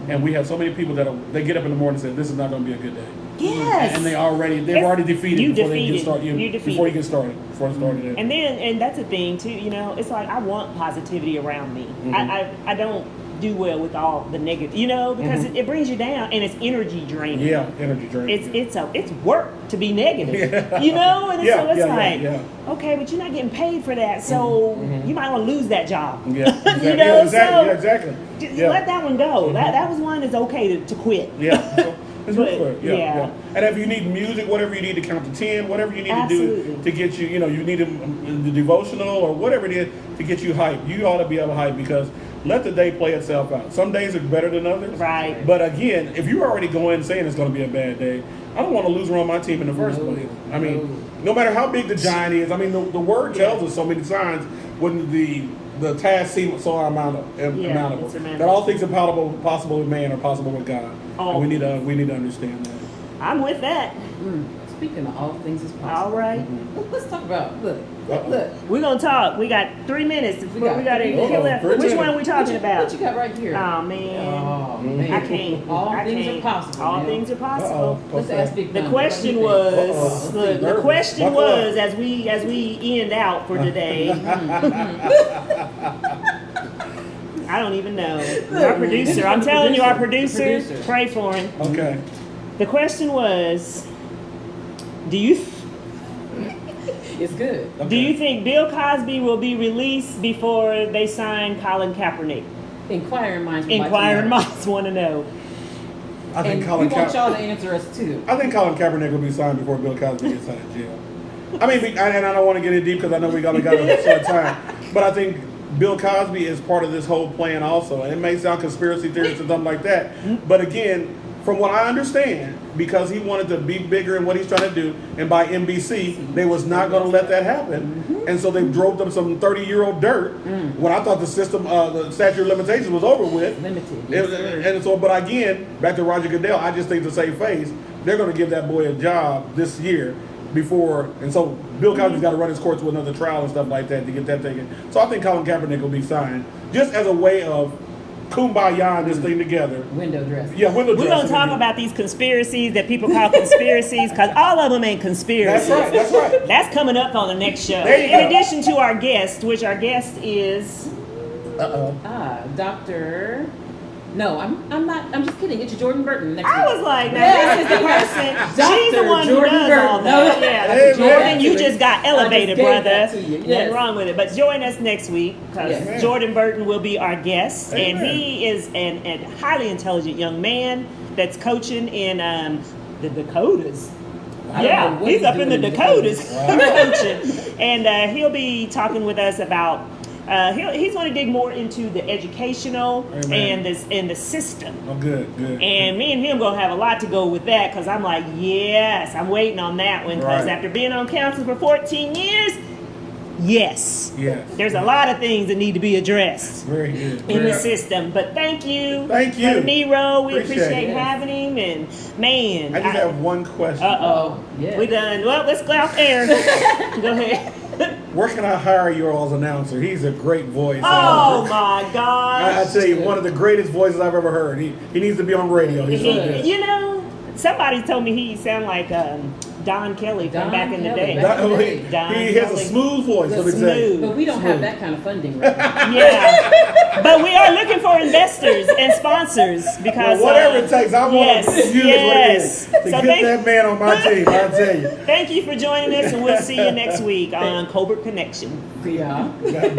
And we have so many people that they get up in the morning and say, "This is not going to be a good day." Yes. And they've already defeated You before they defeated. get started. You defeated. Before you get started. Before it started. And that's the thing too, it's like I want positivity around me. I don't do well with all the negative, because it brings you down and it's energy draining. Yeah, energy draining. It's work to be negative, and so it's okay, but you're not getting paid for that, so you might want to lose that job. Yeah, exactly. Exactly. Let that one go. That was one that's okay to quit. Yeah. It's But, real clear. Yeah. And if you need music, whatever you need to count to 10, whatever you need to do to get you, you need the devotional or whatever it is to get you hyped. You ought to be able to hype because let the day play itself out. Some days are better than others. Right. But again, if you're already going saying it's going to be a bad day, I don't want to lose around my team in the first place. I mean, no matter how big the giant is, I mean, the word tells us so many times when the task seems so insurmountable, that all things are possible with man are possible with God. And we need to understand that. I'm with that. Speaking of all things is possible. All right. Let's talk about look. We're gonna talk. We got 3 minutes before we got to got kill it. 3 Which minutes. one are we talking about? What you got right here? Oh man. Oh, man. I can't. All I things can't. are possible. All man. things are possible. Let's ask Big The Thunder. question What do you think? was, look, the Nervous. question Buckle up. was as we end out for today. I don't even know. Our producer, I'm telling you, our producer, Producer. pray for him. Okay. The question was, do you It's good. think Bill Cosby will be released before they sign Colin Kaepernick? Inquiring minds. would like to Inquiring know. minds want to know. I And think we Colin want y'all to answer us too. I think Colin Kaepernick will be signed before Bill Cosby gets out of jail. I mean, and I don't want to get in deep because I know we only got a short time, but I think Bill Cosby is part of this whole plan also. And it may sound conspiracy theories and something like that, but again, from what I understand, because he wanted to be bigger in what he's trying to do, and by NBC, they was not going to let that happen. And so they drove them some 30-year-old dirt when I thought the statute of limitations was over with. Limited. Yes, sir. And so, but again, back to Roger Goodell, I just think to save face, they're going to give that boy a job this year before, and so Bill Cosby's got to run his courts with another trial and stuff like that to get that taken. So I think Colin Kaepernick will be signed just as a way of kumbaya this thing together. Window dressing. Yeah, window We're dressing. going to talk about these conspiracies that people call conspiracies because all of them ain't conspiracies. That's right. That's right. That's coming up on the next show. There you In go. addition to our guest, which our guest is... Dr. No, I'm not. I'm just kidding. It's Jordan Burton next I week. was like, now this is the person. She's the Dr. one who Jordan does Burton. all that. No. Yeah, Hey, Jordan, man. you just got elevated, gave brother. that to you. Nothing Yes. wrong with it. But join us next week because Yes. Jordan Burton will be our guest, and Amen. he is a highly intelligent young man that's coaching in the Dakotas. don't Yeah, know what he's up in the doing Dakotas Wow. coaching. And he'll be talking with us about, he's going to dig more into the educational Amen. and the system. Oh, good. And me and him going to have a lot to go with that because I'm like, yes, I'm waiting on that one because Right. after being on council for 14 years, yes. There's a lot of things that need to be addressed Very good. in Very the system. But thank you. Thank you. Brother Nero. We Appreciate appreciate it. having him. And man, I just have one question. uh-oh. Yeah. We done. Well, let's go out there. Go ahead. Where can I hire you all as announcer? He's a great voice. Oh my I gosh. tell you, one of the greatest voices I've ever heard. He needs to be on radio. He's so good. You know, somebody told me he sound like Don Kelly from Don back in the Kelly, day. back in the He, day. Don he has a Kelly. smooth voice. The Let me say. smooth. But we don't have that kind of funding right now. Yeah, but we are looking for investors and sponsors because Well, whatever it takes, I'm yes, going to use yes. what it is to So get that man on my team. I'll tell you. Thank you for joining us, and we'll see you next week on Colbert Connection. Yeah. God bless.